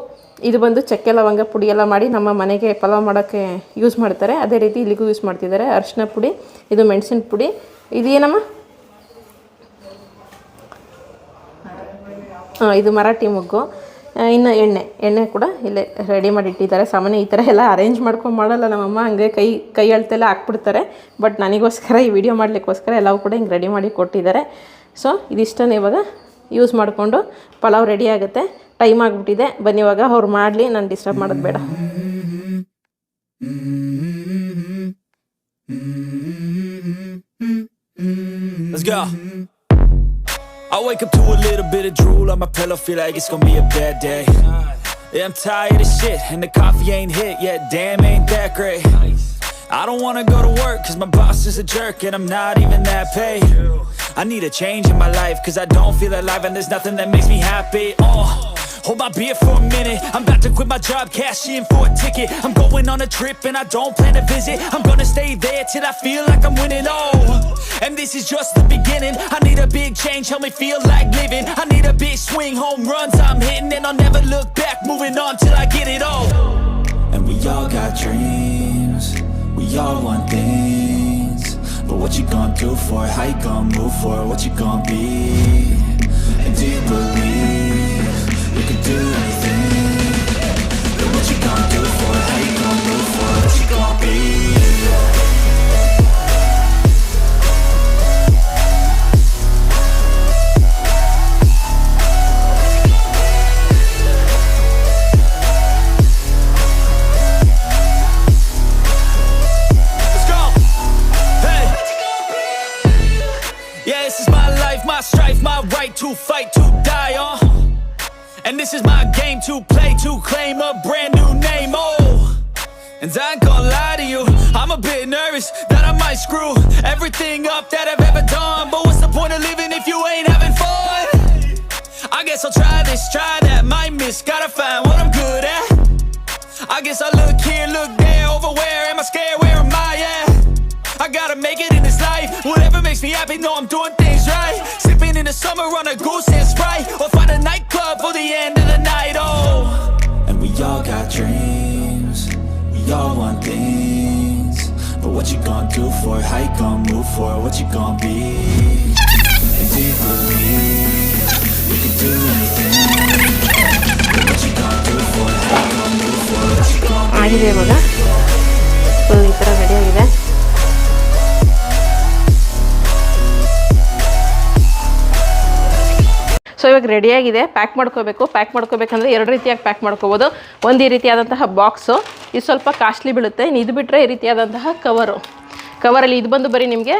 ಇದು ಬಂದು ಚಕ್ಕೆ ಲವಂಗ ಪುಡಿ ಎಲ್ಲ ಮಾಡಿ ನಮ್ಮ ಮನೆಗೆ ಪಲಾವ್ ಮಾಡೋಕ್ಕೆ ಯೂಸ್ ಮಾಡ್ತಾರೆ. ಅದೇ ರೀತಿ ಇಲ್ಲಿಗೂ ಯೂಸ್ ಮಾಡ್ತಿದ್ದಾರೆ. ಅರಿಶಿನ ಪುಡಿ, ಇದು ಮೆಣಸಿನ ಪುಡಿ, ಇದು ಏನಮ್ಮ ಇದು ಮರಾಠಿ ಮೊಗ್ಗು. ಇನ್ನು ಎಣ್ಣೆ ಕೂಡ ಇಲ್ಲೇ ರೆಡಿ ಮಾಡಿ ಇಟ್ಟಿದ್ದಾರೆ. ಸಾಮಾನ್ಯ ಈ ಥರ ಎಲ್ಲ ಅರೇಂಜ್ ಮಾಡ್ಕೊಂಡು ಮಾಡಲ್ಲ ನಮ್ಮಮ್ಮ, ಹಂಗೆ ಕೈ ಅಳ್ತೆಲ್ಲ ಹಾಕ್ಬಿಡ್ತಾರೆ. ಬಟ್ ನನಗೋಸ್ಕರ ಈ ವಿಡಿಯೋ ಮಾಡಲಿಕ್ಕೋಸ್ಕರ ಎಲ್ಲವೂ ಕೂಡ ಹಿಂಗೆ ರೆಡಿ ಮಾಡಿ ಕೊಟ್ಟಿದ್ದಾರೆ. ಸೊ ಇದಿಷ್ಟನ್ನು ಇವಾಗ ಯೂಸ್ ಮಾಡಿಕೊಂಡು ಪಲಾವ್ ರೆಡಿ ಆಗುತ್ತೆ. ಟೈಮ್ ಆಗಿಬಿಟ್ಟಿದೆ, ಬನ್ನಿ ಇವಾಗ ಅವ್ರು ಮಾಡಲಿ, ನಾನು ಡಿಸ್ಟರ್ಬ್ ಮಾಡೋದು ಬೇಡ. Let's go. I wake up to a little bit of drool on my pillow, feel like it's gonna be a bad day. Yeah, I'm tired of shit, and the coffee ain't hit yet, damn ain't that great. I don't wanna go to work, cause my boss is a jerk, and I'm not even that paid. I need a change in my life, cause I don't feel alive, and there's nothing that makes me happy. Hold my beer for a minute, I'm about to quit my job, cash in for a ticket. I'm going on a trip and I don't plan to visit. I'm gonna stay there till I feel like I'm winning, and this is just the beginning. I need a big change, help me feel like living. I need a big swing, home runs I'm hitting, and I'll never look back, moving on till I get it all. And we all got dreams, we all want things, but what you gonna do for it? How you gonna move for it? What you gonna be? And do you believe you can do anything? But what you gonna do for it? How you gonna move for it? What you gonna be? My strife, my right to fight, to die on. And this is my game to play, to claim a brand new name, And I ain't gonna lie to you, I'm a bit nervous that I might screw everything up that I've ever done. But what's the point of living if you ain't having fun? I guess I'll try this, try that, might miss, gotta find what I'm good at. I guess I look here, look there, over where am I scared, where am I at? I gotta make it in this life, whatever makes me happy, know I'm doing things right. Sipping in the summer on a goose and Sprite, or find a nightclub for the end of the night, And we all got dreams, we all want things, but what you gonna do for it? How you gonna move for it? What you gonna be? And do you believe you can do anything? But what you gonna do for it? How you gonna move for it? What you gonna be? ಆಗಿದೆ ಇವಾಗ ಈ ಥರ ready ಆಗಿದೆ. So ಇವಾಗ ರೆಡಿಯಾಗಿದೆ, pack ಮಾಡ್ಕೋಬೇಕು. Pack ಮಾಡ್ಕೋಬೇಕಂದ್ರೆ 2 ರೀತಿಯಾಗಿ pack ಮಾಡ್ಕೋಬೋದು. ಒಂದು ಈ ರೀತಿಯಾದಂತಹ ಬಾಕ್ಸು, ಇದು ಸ್ವಲ್ಪ ಕಾಸ್ಟ್ಲಿ ಬೀಳುತ್ತೆ. ಇನ್ನು ಇದು ಬಿಟ್ಟರೆ ಈ ರೀತಿಯಾದಂತಹ ಕವರಲ್ಲಿ ಇದು ಬಂದು ಬರೀ ನಿಮಗೆ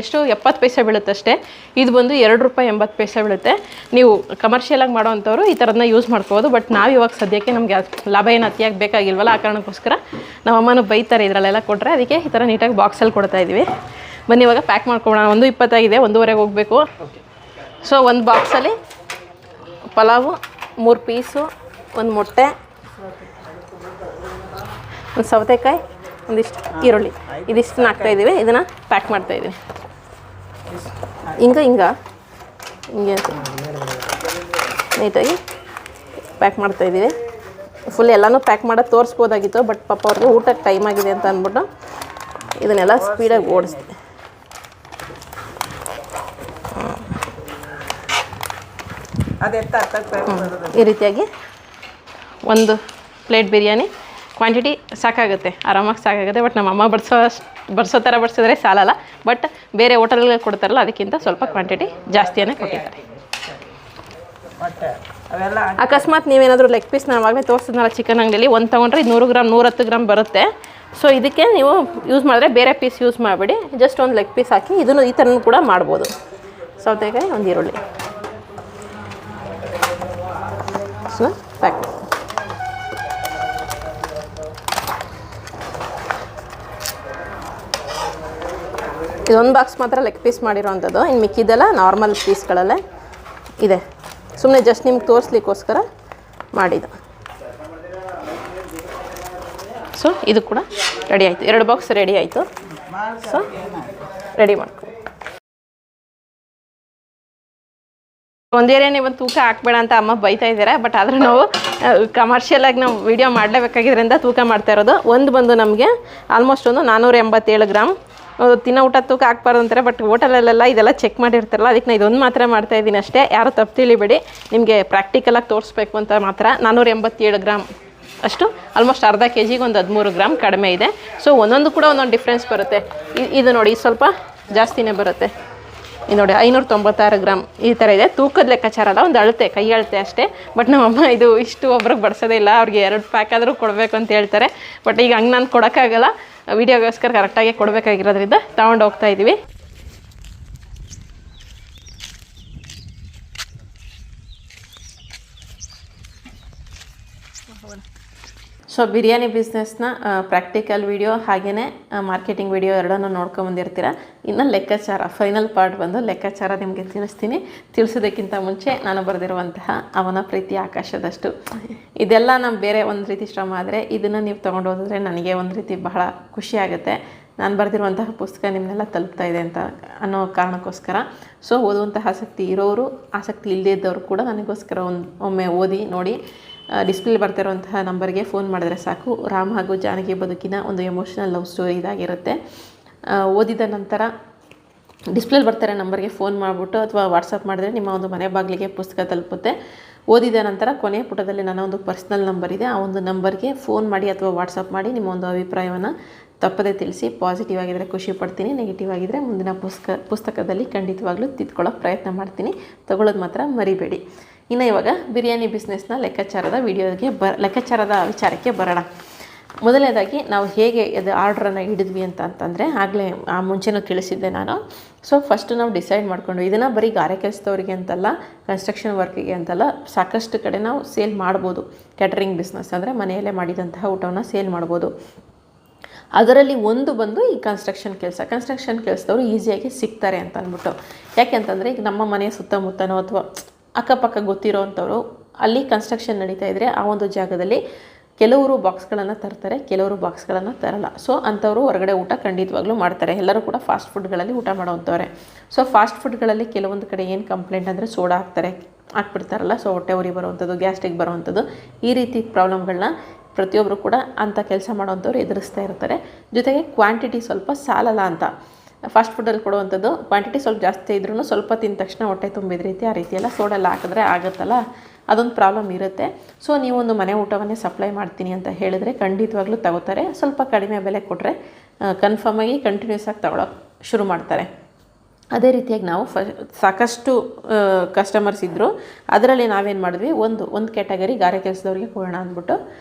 ಎಷ್ಟು 70 ಪೈಸೆ ಬೀಳುತ್ತೆ ಅಷ್ಟೇ. ಇದು ಬಂದು ₹2.80 ಬೀಳುತ್ತೆ. ನೀವು ಕಮರ್ಷಿಯಲಾಗಿ ಮಾಡೋವಂಥವ್ರು ಈ ಥರದನ್ನ ಯೂಸ್ ಮಾಡ್ಕೋಬೋದು. ಬಟ್ ನಾವು ಇವಾಗ ಸದ್ಯಕ್ಕೆ ನಮಗೆ ಲಾಭ ಏನು ಅತಿಯಾಗಿ ಬೇಕಾಗಿಲ್ವಲ್ಲ, ಆ ಕಾರಣಕ್ಕೋಸ್ಕರ ನಮ್ಮ ಅಮ್ಮನೂ ಬೈತಾರೆ ಇದರಲ್ಲೆಲ್ಲ ಕೊಟ್ಟರೆ, ಅದಕ್ಕೆ ಈ ಥರ ನೀಟಾಗಿ ಬಾಕ್ಸಲ್ಲಿ ಕೊಡ್ತಾಯಿದ್ವಿ. ಬನ್ನಿ ಇವಾಗ ಪ್ಯಾಕ್ ಮಾಡ್ಕೊಳ್ಳೋಣ. 1:20 ಆಗಿದೆ, 1:15 ಹೋಗಬೇಕು. ಸೊ ಒಂದು ಬಾಕ್ಸಲ್ಲಿ ಪಲಾವು 3 ಪೀಸು, 1 ಮೊಟ್ಟೆ, 1 ಸೌತೆಕಾಯಿ, ಒಂದಿಷ್ಟು ಈರುಳ್ಳಿ, ಇದಿಷ್ಟನ್ನ ಹಾಕ್ತಾಯಿದ್ದೀವಿ. ಇದನ್ನು ಪ್ಯಾಕ್ ಮಾಡ್ತಾಯಿದ್ದೀವಿ. ಹಿಂಗೆ ನೀಟಾಗಿ ಪ್ಯಾಕ್ ಮಾಡ್ತಾಯಿದ್ದೀವಿ. ಫುಲ್ ಎಲ್ಲನೂ ಪ್ಯಾಕ್ ಮಾಡೋದು ತೋರಿಸ್ಬೋದಾಗಿತ್ತು, ಬಟ್ ಪಾಪ ಅವ್ರಿಗೆ ಊಟಕ್ಕೆ ಟೈಮ್ ಆಗಿದೆ ಅಂತ ಅಂದ್ಬಿಟ್ಟು ಇದನ್ನೆಲ್ಲ ಸ್ಪೀಡಾಗಿ ಓಡಿಸ್ತೀವಿ. ಈ ರೀತಿಯಾಗಿ ಒಂದು ಪ್ಲೇಟ್ ಬಿರಿಯಾನಿ ಕ್ವಾಂಟಿಟಿ ಸಾಕಾಗುತ್ತೆ, ಆರಾಮಾಗಿ ಸಾಕಾಗುತ್ತೆ. ಬಟ್ ನಮ್ಮಮ್ಮ ಬಡಿಸೋ ಥರ ಬಡಿಸಿದ್ರೆ ಸಾಲಲ್ಲ. ಬಟ್ ಬೇರೆ ಹೋಟೆಲ್ಗೆ ಕೊಡ್ತಾರಲ್ಲ, ಅದಕ್ಕಿಂತ ಸ್ವಲ್ಪ ಕ್ವಾಂಟಿಟಿ ಜಾಸ್ತಿಯೇ ಕೊಟ್ಟಿದ್ದಾರೆ. ಅಕಸ್ಮಾತ್ ನೀವೇನಾದರೂ ಲೆಗ್ ಪೀಸ್ ನಾನು ಆವಾಗಲೇ ತೋರಿಸಿದ್ನಲ್ಲ ಚಿಕನ್ ಅಂಗಡಿಯಲ್ಲಿ, ಒಂದು ತೊಗೊಂಡ್ರೆ 100 ಗ್ರಾಮ್ 110 ಗ್ರಾಮ್ ಬರುತ್ತೆ. ಸೊ ಇದಕ್ಕೆ ನೀವು ಯೂಸ್ ಮಾಡಿದ್ರೆ ಬೇರೆ ಪೀಸ್ ಯೂಸ್ ಮಾಡಿಬಿಡಿ, ಜಸ್ಟ್ ಒಂದು ಲೆಗ್ ಪೀಸ್ ಹಾಕಿ ಇದನ್ನು ಈ ಥರನೂ ಕೂಡ ಮಾಡ್ಬೋದು. ಸೌತೆಕಾಯಿ, ಒಂದು ಈರುಳ್ಳಿ, ಸೊ ಪ್ಯಾಕ್. ಇದೊಂದು ಬಾಕ್ಸ್ ಮಾತ್ರ ಲೆಗ್ ಪೀಸ್ ಮಾಡಿರೋವಂಥದ್ದು, ಇನ್ನು ಮಿಕ್ಕಿದೆಲ್ಲ ನಾರ್ಮಲ್ ಪೀಸ್ಗಳಲ್ಲೇ ಇದೆ. ಸುಮ್ಮನೆ ಜಸ್ಟ್ ನಿಮ್ಗೆ ತೋರಿಸ್ಲಿಕ್ಕೋಸ್ಕರ ಮಾಡಿದ್ದು. ಸೊ ಇದು ಕೂಡ ರೆಡಿ ಆಯಿತು, 2 ಬಾಕ್ಸ್ ರೆಡಿ ಆಯಿತು. ಸೊ ರೆಡಿ ಮಾಡ್ಕೊ. ಒಂದೇನೇ ನೀವು ತೂಕ ಹಾಕ್ಬೇಡ ಅಂತ ಅಮ್ಮ ಬೈತಾ ಇದ್ದಾರೆ, ಬಟ್ ಆದರೂ ನಾವು ಕಮರ್ಷಿಯಲಾಗಿ ನಾವು ವೀಡಿಯೋ ಮಾಡಲೇಬೇಕಾಗಿದ್ದರಿಂದ ತೂಕ ಮಾಡ್ತಾ ಇರೋದು. ಒಂದು ಬಂದು ನಮಗೆ ಆಲ್ಮೋಸ್ಟ್ ಒಂದು 487 ಗ್ರಾಮ್. ತಿನ್ನೋ ಊಟ ತೂಕ ಹಾಕ್ಬಾರ್ದು ಅಂತಾರೆ, ಬಟ್ ಹೋಟೆಲಲ್ಲೆಲ್ಲ ಇದೆಲ್ಲ ಚೆಕ್ ಮಾಡಿರ್ತಾರಲ್ಲ, ಅದಕ್ಕೆ ನಾನು ಇದೊಂದು ಮಾತ್ರ ಮಾಡ್ತಾಯಿದ್ದೀನಿ ಅಷ್ಟೇ. ಯಾರು ತಪ್ಪು ತಿಳಿಬೇಡಿ, ನಿಮಗೆ ಪ್ರಾಕ್ಟಿಕಲಾಗಿ ತೋರಿಸ್ಬೇಕು ಅಂತ ಮಾತ್ರ. 487 ಗ್ರಾಮ್ ಅಷ್ಟು, ಆಲ್ಮೋಸ್ಟ್ ಅರ್ಧ ಕೆಜಿಗೆ ಒಂದು 13 ಗ್ರಾಮ್ ಕಡಿಮೆ ಇದೆ. ಸೊ ಒಂದೊಂದು ಕೂಡ ಒಂದೊಂದು ಡಿಫ್ರೆನ್ಸ್ ಬರುತ್ತೆ. ಇದು ನೋಡಿ ಸ್ವಲ್ಪ ಜಾಸ್ತಿನೇ ಬರುತ್ತೆ. ಇದು ನೋಡಿ 596 ಗ್ರಾಮ್ ಈ ಥರ ಇದೆ. ತೂಕದ ಲೆಕ್ಕಾಚಾರ ಅಲ್ಲ, ಒಂದು ಅಳತೆ, ಕೈ ಅಳತೆ ಅಷ್ಟೇ. ಬಟ್ ನಮ್ಮಮ್ಮ ಇದು ಇಷ್ಟು ಒಬ್ರಿಗೆ ಬಡಿಸೋದೇ ಇಲ್ಲ, ಅವ್ರಿಗೆ 2 ಪ್ಯಾಕ್ ಆದರೂ ಕೊಡಬೇಕು ಅಂತ ಹೇಳ್ತಾರೆ. ಬಟ್ ಈಗ ಹಂಗೆ ನಾನು ಕೊಡೋಕ್ಕಾಗಲ್ಲ, ವೀಡಿಯೋಗೋಸ್ಕರ ಕರೆಕ್ಟಾಗಿ ಕೊಡಬೇಕಾಗಿರೋದ್ರಿಂದ ತೊಗೊಂಡು ಹೋಗ್ತಾ ಇದ್ದೀವಿ. ಸೊ ಬಿರಿಯಾನಿ ಬಿಸ್ನೆಸ್ನ ಪ್ರಾಕ್ಟಿಕಲ್ ವಿಡಿಯೋ ಹಾಗೆಯೇ ಮಾರ್ಕೆಟಿಂಗ್ ವಿಡಿಯೋ ಎರಡನ್ನೂ ನೋಡ್ಕೊಂಬಂದಿರ್ತೀರ. ಇನ್ನು ಲೆಕ್ಕಾಚಾರ ಫೈನಲ್ ಪಾರ್ಟ್ ಬಂದು ಲೆಕ್ಕಾಚಾರ ನಿಮಗೆ ತಿಳಿಸ್ತೀನಿ. ತಿಳಿಸೋದಕ್ಕಿಂತ ಮುಂಚೆ ನಾನು ಬರೆದಿರುವಂತಹ ಅವನ ಪ್ರೀತಿ ಆಕಾಶದಷ್ಟು, ಇದೆಲ್ಲ ನಮ್ಮ ಬೇರೆ ಒಂದು ರೀತಿ ಶ್ರಮ, ಆದರೆ ಇದನ್ನು ನೀವು ತೊಗೊಂಡು ಹೋದರೆ ನನಗೆ ಒಂದು ರೀತಿ ಬಹಳ ಖುಷಿ ಆಗುತ್ತೆ. ನಾನು ಬರೆದಿರುವಂತಹ ಪುಸ್ತಕ ನಿಮ್ಮನ್ನೆಲ್ಲ ತಲುಪ್ತಾ ಇದೆ ಅಂತ ಅನ್ನೋ ಕಾರಣಕ್ಕೋಸ್ಕರ. ಸೊ ಓದುವಂಥ ಆಸಕ್ತಿ ಇರೋರು, ಆಸಕ್ತಿ ಇಲ್ಲದೇ ಇದ್ದವರು ಕೂಡ ನನಗೋಸ್ಕರ ಒಮ್ಮೆ ಓದಿ ನೋಡಿ. ಡಿಸ್ಪ್ಲೇ ಬರ್ತಿರುವಂತಹ ನಂಬರ್ಗೆ ಫೋನ್ ಮಾಡಿದ್ರೆ ಸಾಕು. ರಾಮ್ ಹಾಗೂ ಜಾನಕಿ ಬದುಕಿನ ಒಂದು ಎಮೋಷ್ನಲ್ ಲವ್ ಸ್ಟೋರಿ ಇದಾಗಿರುತ್ತೆ. ಓದಿದ ನಂತರ ಡಿಸ್ಪ್ಲೇಲಿ ಬರ್ತಾರೆ ನಂಬರ್ಗೆ ಫೋನ್ ಮಾಡಿಬಿಟ್ಟು ಅಥವಾ ವಾಟ್ಸಪ್ ಮಾಡಿದ್ರೆ ನಿಮ್ಮ ಒಂದು ಮನೆ ಬಾಗಿಲಿಗೆ ಪುಸ್ತಕ ತಲುಪುತ್ತೆ. ಓದಿದ ನಂತರ ಕೊನೆಯ ಪುಟದಲ್ಲಿ ನನ್ನ ಒಂದು ಪರ್ಸ್ನಲ್ ನಂಬರ್ ಇದೆ, ಆ ಒಂದು ನಂಬರ್ಗೆ ಫೋನ್ ಮಾಡಿ ಅಥವಾ ವಾಟ್ಸಪ್ ಮಾಡಿ ನಿಮ್ಮ ಒಂದು ಅಭಿಪ್ರಾಯವನ್ನು ತಪ್ಪದೇ ತಿಳಿಸಿ. ಪಾಸಿಟಿವ್ ಆಗಿದ್ದರೆ ಖುಷಿ ಪಡ್ತೀನಿ, ನೆಗೆಟಿವ್ ಆಗಿದ್ದರೆ ಮುಂದಿನ ಪುಸ್ತಕದಲ್ಲಿ ಖಂಡಿತವಾಗ್ಲೂ ತಿದ್ಕೊಳ್ಳೋಕೆ ಪ್ರಯತ್ನ ಮಾಡ್ತೀನಿ. ತಗೊಳ್ಳೋದು ಮಾತ್ರ ಮರಿಬೇಡಿ. ಇನ್ನು ಇವಾಗ ಬಿರಿಯಾನಿ ಬಿಸ್ನೆಸ್ನ ಲೆಕ್ಕಾಚಾರದ ವಿಚಾರಕ್ಕೆ ಬರೋಣ. ಮೊದಲನೇದಾಗಿ ನಾವು ಹೇಗೆ ಅದು ಆರ್ಡ್ರನ್ನು ಹಿಡಿದ್ವಿ ಅಂತಂದರೆ, ಆಗಲೇ ಆ ಮುಂಚೆನೂ ತಿಳಿಸಿದ್ದೆ ನಾನು. ಸೊ ಫಸ್ಟು ನಾವು ಡಿಸೈಡ್ ಮಾಡಿಕೊಂಡು ಇದನ್ನು ಬರೀ ಗಾರೆ ಕೆಲಸದವರಿಗೆ ಅಂತಲ್ಲ, ಕನ್ಸ್ಟ್ರಕ್ಷನ್ ವರ್ಕಿಗೆ ಅಂತಲ್ಲ, ಸಾಕಷ್ಟು ಕಡೆ ನಾವು ಸೇಲ್ ಮಾಡ್ಬೋದು. ಕ್ಯಾಟರಿಂಗ್ ಬಿಸ್ನೆಸ್ ಅಂದರೆ ಮನೆಯಲ್ಲೇ ಮಾಡಿದಂತಹ ಊಟವನ್ನು ಸೇಲ್ ಮಾಡ್ಬೋದು. ಅದರಲ್ಲಿ ಒಂದು ಬಂದು ಈ ಕನ್ಸ್ಟ್ರಕ್ಷನ್ ಕೆಲಸದವರು ಈಸಿಯಾಗಿ ಸಿಗ್ತಾರೆ ಅಂತ ಅಂದ್ಬಿಟ್ಟು. ಯಾಕೆ ಅಂತಂದರೆ ಈಗ ನಮ್ಮ ಮನೆಯ ಸುತ್ತಮುತ್ತನೋ ಅಥವಾ ಅಕ್ಕಪಕ್ಕ ಗೊತ್ತಿರೋವಂಥವ್ರು ಅಲ್ಲಿ ಕನ್ಸ್ಟ್ರಕ್ಷನ್ ನಡೀತಾ ಇದ್ದರೆ ಆ ಒಂದು ಜಾಗದಲ್ಲಿ ಕೆಲವರು ಬಾಕ್ಸ್ಗಳನ್ನು ತರ್ತಾರೆ, ಕೆಲವರು ಬಾಕ್ಸ್ಗಳನ್ನು ತರಲ್ಲ. ಸೊ ಅಂಥವರು ಹೊರಗಡೆ ಊಟ ಖಂಡಿತವಾಗ್ಲೂ ಮಾಡ್ತಾರೆ. ಎಲ್ಲರೂ ಕೂಡ ಫಾಸ್ಟ್ ಫುಡ್ಗಳಲ್ಲಿ ಊಟ ಮಾಡೋವಂಥವ್ರೆ. ಸೊ ಫಾಸ್ಟ್ ಫುಡ್ಗಳಲ್ಲಿ ಕೆಲವೊಂದು ಕಡೆ ಏನು ಕಂಪ್ಲೇಂಟ್ ಅಂದರೆ ಸೋಡಾ ಹಾಕ್ಬಿಡ್ತಾರಲ್ಲ, ಸೊ ಹೊಟ್ಟೆ ಉರಿ ಬರುವಂಥದ್ದು, ಗ್ಯಾಸ್ಟ್ರಿಕ್ ಬರುವಂಥದ್ದು, ಈ ರೀತಿ ಪ್ರಾಬ್ಲಮ್ಗಳನ್ನ ಪ್ರತಿಯೊಬ್ಬರು ಕೂಡ ಅಂಥ ಕೆಲಸ ಮಾಡೋವಂಥವ್ರು ಎದುರಿಸ್ತಾ ಇರ್ತಾರೆ. ಜೊತೆಗೆ ಕ್ವಾಂಟಿಟಿ ಸ್ವಲ್ಪ ಸಾಲಲ್ಲ ಅಂತ. ಫಾಸ್ಟ್ ಫುಡ್ಡಲ್ಲಿ ಕೊಡುವಂಥದ್ದು ಕ್ವಾಂಟಿಟಿ ಸ್ವಲ್ಪ ಜಾಸ್ತಿ ಇದ್ರೂ ಸ್ವಲ್ಪ ತಿಂದ ತಕ್ಷಣ ಹೊಟ್ಟೆ ತುಂಬಿದ ರೀತಿ ಆ ರೀತಿ ಎಲ್ಲ ಸೋಡೆಲ್ಲ ಹಾಕಿದ್ರೆ ಆಗುತ್ತಲ್ಲ, ಅದೊಂದು ಪ್ರಾಬ್ಲಮ್ ಇರುತ್ತೆ. ಸೊ ನೀವೊಂದು ಮನೆ ಊಟವನ್ನೇ ಸಪ್ಲೈ ಮಾಡ್ತೀನಿ ಅಂತ ಹೇಳಿದರೆ ಖಂಡಿತವಾಗ್ಲೂ ತಗೋತಾರೆ. ಸ್ವಲ್ಪ ಕಡಿಮೆ ಬೆಲೆ ಕೊಟ್ಟರೆ ಕನ್ಫರ್ಮಾಗಿ ಕಂಟಿನ್ಯೂಸ್ ಆಗಿ ತಗೊಳ್ಳೋಕೆ ಶುರು ಮಾಡ್ತಾರೆ. ಅದೇ ರೀತಿಯಾಗಿ ನಾವು ಸಾಕಷ್ಟು ಕಸ್ಟಮರ್ಸ್ ಇದ್ದರು. ಅದರಲ್ಲಿ ನಾವೇನು ಮಾಡಿದ್ವಿ, ಒಂದು ಕ್ಯಾಟಗರಿ ಗಾರೆ ಕೆಲಸದವ್ರಿಗೆ ಕೊಡೋಣ ಅಂದ್ಬಿಟ್ಟು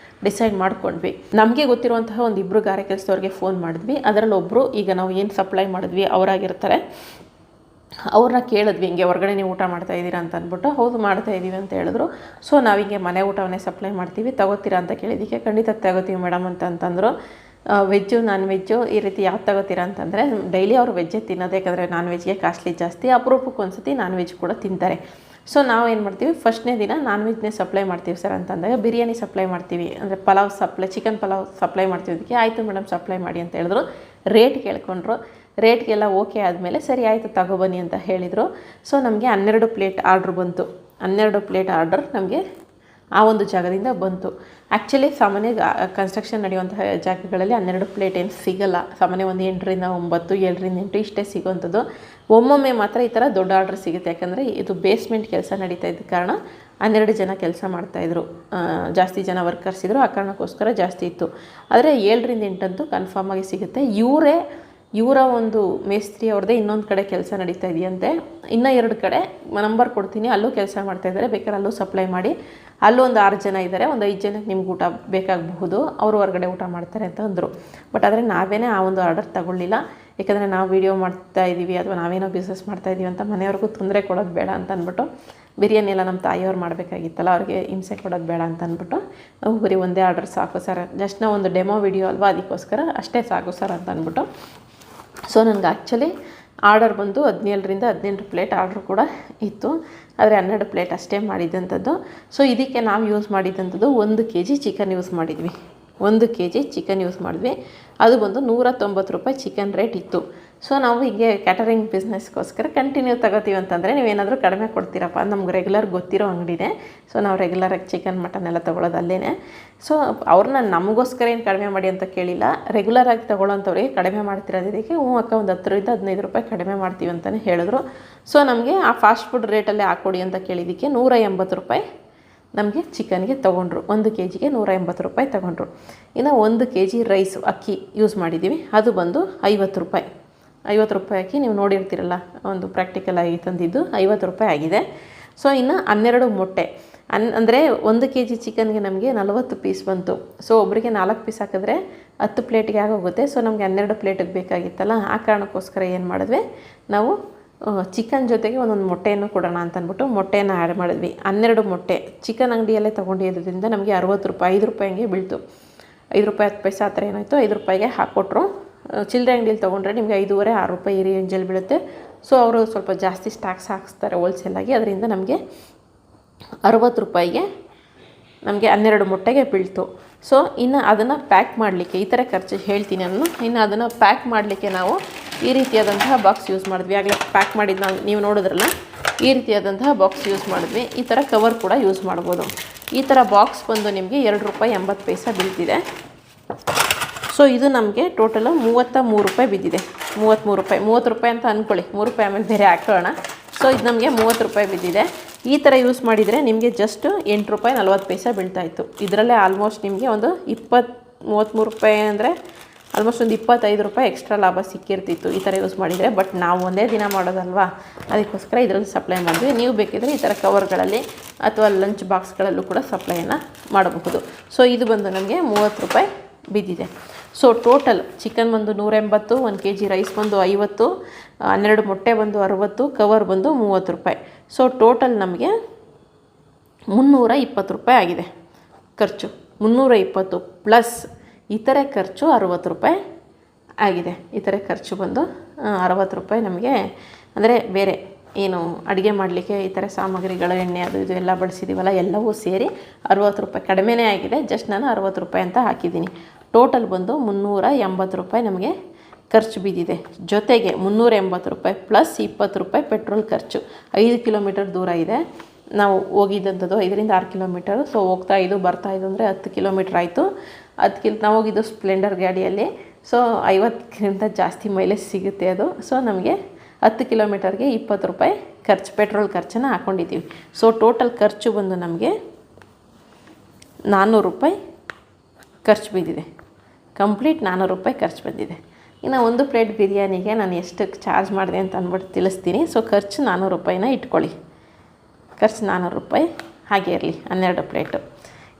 ಡಿಸೈಡ್ ಮಾಡ್ಕೊಂಡ್ವಿ. ನಮಗೆ ಗೊತ್ತಿರುವಂತಹ ಒಂದು 2 ಗಾರೆ ಕೆಲಸದವ್ರಿಗೆ ಫೋನ್ ಮಾಡಿದ್ವಿ. ಅದರಲ್ಲಿ ಒಬ್ಬರು ಈಗ ನಾವು ಏನು ಸಪ್ಲೈ ಮಾಡಿದ್ವಿ ಅವರಾಗಿರ್ತಾರೆ. ಅವ್ರನ್ನ ಕೇಳಿದ್ವಿ, ಹಿಂಗೆ ಹೊರಗಡೆ ನೀವು ಊಟ ಮಾಡ್ತಾಯಿದ್ದೀರಾ ಅಂತ ಅಂದ್ಬಿಟ್ಟು. ಹೌದು ಮಾಡ್ತಾಯಿದ್ದೀವಿ ಅಂತ ಹೇಳಿದ್ರು. ಸೊ ನಾವಿಂಗೆ ಮನೆ ಊಟವನ್ನೇ ಸಪ್ಲೈ ಮಾಡ್ತೀವಿ, ತಗೋತೀರಾ ಅಂತ ಕೇಳಿದ್ದಕ್ಕೆ ಖಂಡಿತ ತಗೋತೀವಿ ಮೇಡಮ್ ಅಂತಂದರು. ವೆಜ್ಜು ನಾನ್ ವೆಜ್ಜು ಈ ರೀತಿ ಯಾವ್ದು ತಗೋತೀರಾ ಅಂತಂದರೆ, ಡೈಲಿ ಅವರು ವೆಜ್ಜೇ ತಿನ್ನೋದು, ಯಾಕಂದರೆ ನಾನ್ ವೆಜ್ಗೆ ಕಾಸ್ಟ್ಲಿ ಜಾಸ್ತಿ. ಅಪರೂಪಕ್ಕೆ ಒಂದ್ಸತಿ ನಾನ್ ವೆಜ್ ಕೂಡ ತಿಂತಾರೆ. ಸೊ ನಾವು ಏನು ಮಾಡ್ತೀವಿ, ಫಸ್ಟ್ನೇ ದಿನ ನಾನ್ ವೆಜ್ನೇ ಸಪ್ಲೈ ಮಾಡ್ತೀವಿ ಸರ್ ಅಂತಂದಾಗ, ಬಿರಿಯಾನಿ ಸಪ್ಲೈ ಮಾಡ್ತೀವಿ ಅಂದರೆ ಚಿಕನ್ ಪಲಾವ್ ಸಪ್ಲೈ ಮಾಡ್ತೀವಿ. ಅದಕ್ಕೆ ಆಯಿತು ಮೇಡಮ್ ಸಪ್ಲೈ ಮಾಡಿ ಅಂತ ಹೇಳಿದ್ರು. ರೇಟ್ ಕೇಳ್ಕೊಂಡ್ರು. ರೇಟ್ಗೆಲ್ಲ ಓಕೆ ಆದಮೇಲೆ ಸರಿ ಆಯಿತು ತಗೊಬನ್ನಿ ಅಂತ ಹೇಳಿದರು. ಸೊ ನಮಗೆ 12 ಪ್ಲೇಟ್ ಆರ್ಡ್ರ್ ಬಂತು. 12 ಪ್ಲೇಟ್ ಆರ್ಡರ್ ನಮಗೆ ಆ ಒಂದು ಜಾಗದಿಂದ ಬಂತು. ಆ್ಯಕ್ಚುಲಿ ಸಾಮಾನ್ಯ ಕನ್ಸ್ಟ್ರಕ್ಷನ್ ನಡೆಯುವಂತಹ ಜಾಗಗಳಲ್ಲಿ 12 ಪ್ಲೇಟ್ ಏನು ಸಿಗೋಲ್ಲ. ಸಾಮಾನ್ಯ ಒಂದು 8ರಿಂದ 9, 7ರಿಂದ 8 ಇಷ್ಟೇ ಸಿಗೋವಂಥದ್ದು. ಒಮ್ಮೊಮ್ಮೆ ಮಾತ್ರ ಈ ಥರ ದೊಡ್ಡ ಆರ್ಡ್ರ್ ಸಿಗುತ್ತೆ. ಯಾಕಂದರೆ ಇದು ಬೇಸ್ಮೆಂಟ್ ಕೆಲಸ ನಡೀತಾ ಇದ್ದ ಕಾರಣ 12 ಜನ ಕೆಲಸ ಮಾಡ್ತಾಯಿದ್ರು, ಜಾಸ್ತಿ ಜನ ವರ್ಕರ್ಸ್ ಇದ್ದರು, ಆ ಕಾರಣಕ್ಕೋಸ್ಕರ ಜಾಸ್ತಿ ಇತ್ತು. ಆದರೆ 7ರಿಂದ 8 ಅಂತೂ ಕನ್ಫರ್ಮಾಗಿ ಸಿಗುತ್ತೆ. ಇವರ ಒಂದು ಮೇಸ್ತ್ರಿ ಅವ್ರದ್ದೇ ಇನ್ನೊಂದು ಕಡೆ ಕೆಲಸ ನಡೀತಾ ಇದೆಯಂತೆ. ಇನ್ನೂ 2 ಕಡೆ ನಂಬರ್ ಕೊಡ್ತೀನಿ, ಅಲ್ಲೂ ಕೆಲಸ ಮಾಡ್ತಾಯಿದ್ದಾರೆ, ಬೇಕಾದ್ರೆ ಅಲ್ಲೂ ಸಪ್ಲೈ ಮಾಡಿ. ಅಲ್ಲೂ ಒಂದು 6 ಜನ ಇದ್ದಾರೆ, ಒಂದು 5 ಜನಕ್ಕೆ ನಿಮ್ಗೆ ಊಟ ಬೇಕಾಗಬಹುದು, ಅವರು ಹೊರಗಡೆ ಊಟ ಮಾಡ್ತಾರೆ ಅಂತ ಅಂದರು. ಬಟ್ ಆದರೆ ನಾವೇನೇ ಆ ಒಂದು ಆರ್ಡರ್ ತಗೊಳ್ಳಿಲ್ಲ. ಯಾಕಂದರೆ ನಾವು ವೀಡಿಯೋ ಮಾಡ್ತಾಯಿದ್ದೀವಿ ಅಥವಾ ನಾವೇನೋ ಬಿಸ್ನೆಸ್ ಮಾಡ್ತಾಯಿದ್ದೀವಿ ಅಂತ ಮನೆಯವ್ರಿಗೂ ತೊಂದರೆ ಕೊಡೋದು ಬೇಡ ಅಂತ ಅಂದ್ಬಿಟ್ಟು, ಬಿರಿಯಾನಿ ಎಲ್ಲ ನಮ್ಮ ತಾಯಿಯವ್ರು ಮಾಡಬೇಕಾಗಿತ್ತಲ್ಲ, ಅವ್ರಿಗೆ ಹಿಂಸೆ ಕೊಡೋದು ಬೇಡ ಅಂತ ಅಂದ್ಬಿಟ್ಟು, ಬರೀ ಒಂದೇ ಆರ್ಡರ್ ಸಾಕು ಸರ್, ಜಸ್ಟ್ ನಾವು ಒಂದು ಡೆಮೋ ವಿಡಿಯೋ ಅಲ್ವಾ, ಅದಕ್ಕೋಸ್ಕರ ಅಷ್ಟೇ ಸಾಕು ಸರ್ ಅಂತ ಅಂದ್ಬಿಟ್ಟು. ಸೊ ನನಗೆ ಆ್ಯಕ್ಚುಲಿ ಆರ್ಡರ್ ಬಂದು 17ರಿಂದ 18 ಪ್ಲೇಟ್ ಆರ್ಡ್ರ್ ಕೂಡ ಇತ್ತು, ಆದರೆ 12 ಪ್ಲೇಟ್ ಅಷ್ಟೇ ಮಾಡಿದ್ದಂಥದ್ದು. ಸೊ ಇದಕ್ಕೆ ನಾವು ಯೂಸ್ ಮಾಡಿದ್ದಂಥದ್ದು 1 kg ಚಿಕನ್ ಯೂಸ್ ಮಾಡಿದ್ವಿ. 1 kg ಚಿಕನ್ ಯೂಸ್ ಮಾಡಿದ್ವಿ. ಅದು ಬಂದು 190 ರೂಪಾಯಿ ಚಿಕನ್ ರೇಟ್ ಇತ್ತು. ಸೊ ನಾವು ಹೀಗೆ ಕ್ಯಾಟರಿಂಗ್ ಬಿಸ್ನೆಸ್ಗೋಸ್ಕರ ಕಂಟಿನ್ಯೂ ತಗೋತೀವಿ ಅಂತಂದರೆ ನೀವೇನಾದರೂ ಕಡಿಮೆ ಕೊಡ್ತೀರಪ್ಪ, ನಮ್ಗೆ ರೆಗ್ಯುಲರ್ ಗೊತ್ತಿರೋ ಅಂಗಡಿನೇ. ಸೊ ನಾವು ರೆಗ್ಯುಲರಾಗಿ ಚಿಕನ್ ಮಟನ್ ಎಲ್ಲ ತೊಗೊಳೋದು ಅಲ್ಲೇ. ಸೊ ಅವ್ರನ್ನ ನಮಗೋಸ್ಕರ ಏನು ಕಡಿಮೆ ಮಾಡಿ ಅಂತ ಕೇಳಿಲ್ಲ, ರೆಗ್ಯುಲರಾಗಿ ತೊಗೊಳ್ಳೋಂಥವ್ರಿಗೆ ಕಡಿಮೆ ಮಾಡ್ತಿರೋದಕ್ಕೆ ಹ್ಞೂ ಅಕ್ಕ ಒಂದು 10ರಿಂದ 15 ರೂಪಾಯಿ ಕಡಿಮೆ ಮಾಡ್ತೀವಿ ಅಂತಲೇ ಹೇಳಿದ್ರು. ಸೊ ನಮಗೆ ಆ ಫಾಸ್ಟ್ ಫುಡ್ ರೇಟಲ್ಲೇ ಹಾಕ್ಕೊಡಿ ಅಂತ ಕೇಳಿದ್ದಕ್ಕೆ 180 ರೂಪಾಯಿ ನಮಗೆ ಚಿಕನ್ಗೆ ತೊಗೊಂಡ್ರು. 1 kgಗೆ 180 ರೂಪಾಯಿ ತೊಗೊಂಡ್ರು. ಇನ್ನು 1 kg ರೈಸ್ ಅಕ್ಕಿ ಯೂಸ್ ಮಾಡಿದ್ದೀವಿ, ಅದು ಬಂದು 50 ರೂಪಾಯಿ. 50 ರೂಪಾಯಿ ಹಾಕಿ ನೀವು ನೋಡಿರ್ತೀರಲ್ಲ, ಒಂದು ಪ್ರಾಕ್ಟಿಕಲ್ ಆಗಿ ತಂದಿದ್ದು 50 ರೂಪಾಯಿ ಆಗಿದೆ. ಸೊ ಇನ್ನು 12 ಮೊಟ್ಟೆ ಅಂದರೆ 1 kg ಚಿಕನ್ಗೆ ನಮಗೆ 40 ಪೀಸ್ ಬಂತು. ಸೊ ಒಬ್ಬರಿಗೆ 4 ಪೀಸ್ ಹಾಕಿದ್ರೆ 10 ಪ್ಲೇಟ್ಗೆ ಆಗೋಗುತ್ತೆ. ಸೊ ನಮಗೆ 12 ಪ್ಲೇಟಿಗೆ ಬೇಕಾಗಿತ್ತಲ್ಲ, ಆ ಕಾರಣಕ್ಕೋಸ್ಕರ ಏನು ಮಾಡಿದ್ವಿ ನಾವು, ಚಿಕನ್ ಜೊತೆಗೆ ಒಂದೊಂದು ಮೊಟ್ಟೆಯನ್ನು ಕೊಡೋಣ ಅಂತ ಅಂದ್ಬಿಟ್ಟು ಮೊಟ್ಟೆಯನ್ನು ಆ್ಯಡ್ ಮಾಡಿದ್ವಿ. 12 ಮೊಟ್ಟೆ ಚಿಕನ್ ಅಂಗಡಿಯಲ್ಲೇ ತೊಗೊಂಡಿರೋದ್ರಿಂದ ನಮಗೆ 60 ರೂಪಾಯಿ, 5 ರೂಪಾಯಿ ಹಂಗೆ ಬೀಳ್ತು. 5 ರೂಪಾಯಿ 10 ಪೈಸೆ ಆ ಥರ ಏನಾಯಿತು, 5 ರೂಪಾಯಿಗೆ ಹಾಕ್ಕೊಟ್ರು. ಚಿಲ್ಲರೆ ಅಂಗಡಿಯಲ್ಲಿ ತೊಗೊಂಡ್ರೆ ನಿಮಗೆ 5.5 6 ರೂಪಾಯಿ ಈ ರೇಂಜಲ್ಲಿ ಬೀಳುತ್ತೆ. ಸೊ ಅವರು ಸ್ವಲ್ಪ ಜಾಸ್ತಿ ಸ್ಟಾಕ್ಸ್ ಹಾಕ್ಸ್ತಾರೆ ಹೋಲ್ಸೇಲಾಗಿ, ಅದರಿಂದ ನಮಗೆ 60 ರೂಪಾಯಿಗೆ ನಮಗೆ 12 ಮೊಟ್ಟೆಗೆ ಬೀಳ್ತು. ಸೊ ಇನ್ನು ಅದನ್ನು ಪ್ಯಾಕ್ ಮಾಡಲಿಕ್ಕೆ ಈ ಥರ ಖರ್ಚು ಹೇಳ್ತೀನಿ ನಾನು. ಇನ್ನು ಅದನ್ನು ಪ್ಯಾಕ್ ಮಾಡಲಿಕ್ಕೆ ನಾವು ಈ ರೀತಿಯಾದಂತಹ ಬಾಕ್ಸ್ ಯೂಸ್ ಮಾಡಿದ್ವಿ. ಆಗಲೇ ಪ್ಯಾಕ್ ಮಾಡಿದ್ದು ನೀವು ನೋಡಿದ್ರಲ್ಲ, ಈ ರೀತಿಯಾದಂತಹ ಬಾಕ್ಸ್ ಯೂಸ್ ಮಾಡಿದ್ವಿ. ಈ ಥರ ಕವರ್ ಕೂಡ ಯೂಸ್ ಮಾಡ್ಬೋದು. ಈ ಥರ ಬಾಕ್ಸ್ ಬಂದು ನಿಮಗೆ 2 ರೂಪಾಯಿ 80 ಪೈಸೆ ಬೀಳ್ತಿದೆ. ಸೊ ಇದು ನಮಗೆ ಟೋಟಲು 33 ರೂಪಾಯಿ ಬಿದ್ದಿದೆ. 33 ರೂಪಾಯಿ, 30 ರೂಪಾಯಿ ಅಂತ ಅಂದ್ಕೊಳ್ಳಿ, 3 ರೂಪಾಯಿ ಆಮೇಲೆ ಬೇರೆ ಹಾಕೋಣ. ಸೊ ಇದು ನಮಗೆ 30 ರೂಪಾಯಿ ಬಿದ್ದಿದೆ. ಈ ಥರ ಯೂಸ್ ಮಾಡಿದರೆ ನಿಮಗೆ ಜಸ್ಟ್ 8 ರೂಪಾಯಿ 40 ಪೈಸೆ ಬೀಳ್ತಾಯಿತ್ತು. ಇದರಲ್ಲೇ ಆಲ್ಮೋಸ್ಟ್ ನಿಮಗೆ ಒಂದು 33 ರೂಪಾಯಿ ಅಂದರೆ ಆಲ್ಮೋಸ್ಟ್ ಒಂದು 25 ರೂಪಾಯಿ ಎಕ್ಸ್ಟ್ರಾ ಲಾಭ ಸಿಕ್ಕಿರ್ತಿತ್ತು ಈ ಥರ ಯೂಸ್ ಮಾಡಿದರೆ. ಬಟ್ ನಾವು ಒಂದೇ ದಿನ ಮಾಡೋದಲ್ವಾ, ಅದಕ್ಕೋಸ್ಕರ ಇದರಲ್ಲಿ ಸಪ್ಲೈ ಮಾಡಿದ್ವಿ. ನೀವು ಬೇಕಿದ್ರೆ ಈ ಥರ ಕವರ್ಗಳಲ್ಲಿ ಅಥವಾ ಲಂಚ್ ಬಾಕ್ಸ್ಗಳಲ್ಲೂ ಕೂಡ ಸಪ್ಲೈಯನ್ನು ಮಾಡಬಹುದು. ಸೊ ಇದು ಬಂದು ನಮಗೆ 30 ರೂಪಾಯಿ ಬಿದ್ದಿದೆ. ಸೊ ಟೋಟಲ್ ಚಿಕನ್ ಬಂದು 180, 1 kg ರೈಸ್ ಬಂದು 50, 12 ಮೊಟ್ಟೆ ಬಂದು 60, ಕವರ್ ಬಂದು 30 ರೂಪಾಯಿ. ಸೊ ಟೋಟಲ್ ನಮಗೆ 320 ರೂಪಾಯಿ ಆಗಿದೆ ಖರ್ಚು. 320 ಪ್ಲಸ್ ಇತರೆ ಖರ್ಚು 60 ರೂಪಾಯಿ ಆಗಿದೆ. ಇತರೆ ಖರ್ಚು ಬಂದು 60 ರೂಪಾಯಿ ನಮಗೆ, ಅಂದರೆ ಬೇರೆ ಏನು ಅಡುಗೆ ಮಾಡಲಿಕ್ಕೆ ಈ ಥರ ಸಾಮಗ್ರಿಗಳು, ಎಣ್ಣೆ ಅದು ಇದು ಎಲ್ಲ ಬಳಸಿದ್ದೀವಲ್ಲ, ಎಲ್ಲವೂ ಸೇರಿ 60 ರೂಪಾಯಿ ಕಡಿಮೆನೇ ಆಗಿದೆ. ಜಸ್ಟ್ ನಾನು 60 ರೂಪಾಯಿ ಅಂತ ಹಾಕಿದ್ದೀನಿ. ಟೋಟಲ್ ಬಂದು 380 ರೂಪಾಯಿ ನಮಗೆ ಖರ್ಚು ಬಿದ್ದಿದೆ. ಜೊತೆಗೆ 380 ರೂಪಾಯಿ ಪ್ಲಸ್ 20 ರೂಪಾಯಿ ಪೆಟ್ರೋಲ್ ಖರ್ಚು. 5 ಕಿಲೋಮೀಟರ್ ದೂರ ಇದೆ ನಾವು ಹೋಗಿದ್ದಂಥದ್ದು, 5ರಿಂದ 6 ಕಿಲೋಮೀಟರು. ಸೊ ಹೋಗ್ತಾಯಿದ್ದು ಬರ್ತಾಯಿದ್ದು ಅಂದರೆ 10 ಕಿಲೋಮೀಟ್ರ್ ಆಯಿತು. ನಾವು ಹೋಗಿದ್ದು ಸ್ಪ್ಲೆಂಡರ್ ಗಾಡಿಯಲ್ಲಿ. ಸೊ 50ಕ್ಕಿಂತ ಜಾಸ್ತಿ ಮೈಲೇಜ್ ಸಿಗುತ್ತೆ ಅದು. ಸೊ ನಮಗೆ 10 ಕಿಲೋಮೀಟರ್ಗೆ 20 ರೂಪಾಯಿ ಖರ್ಚು, ಪೆಟ್ರೋಲ್ ಖರ್ಚನ್ನು ಹಾಕ್ಕೊಂಡಿದ್ದೀವಿ. ಸೊ ಟೋಟಲ್ ಖರ್ಚು ಬಂದು ನಮಗೆ 400 ರೂಪಾಯಿ ಖರ್ಚು ಬಿದ್ದಿದೆ. ಕಂಪ್ಲೀಟ್ 400 ರೂಪಾಯಿ ಖರ್ಚು ಬಂದಿದೆ. ಇನ್ನು 1 ಪ್ಲೇಟ್ ಬಿರಿಯಾನಿಗೆ ನಾನು ಎಷ್ಟು ಚಾರ್ಜ್ ಮಾಡಿದೆ ಅಂತ ಅಂದ್ಬಿಟ್ಟು ತಿಳಿಸ್ತೀನಿ. ಸೊ ಖರ್ಚು 400 ರೂಪಾಯಿನ ಇಟ್ಕೊಳ್ಳಿ. ಖರ್ಚು 400 ರೂಪಾಯಿ ಹಾಗೆ ಇರಲಿ, 12 ಪ್ಲೇಟು.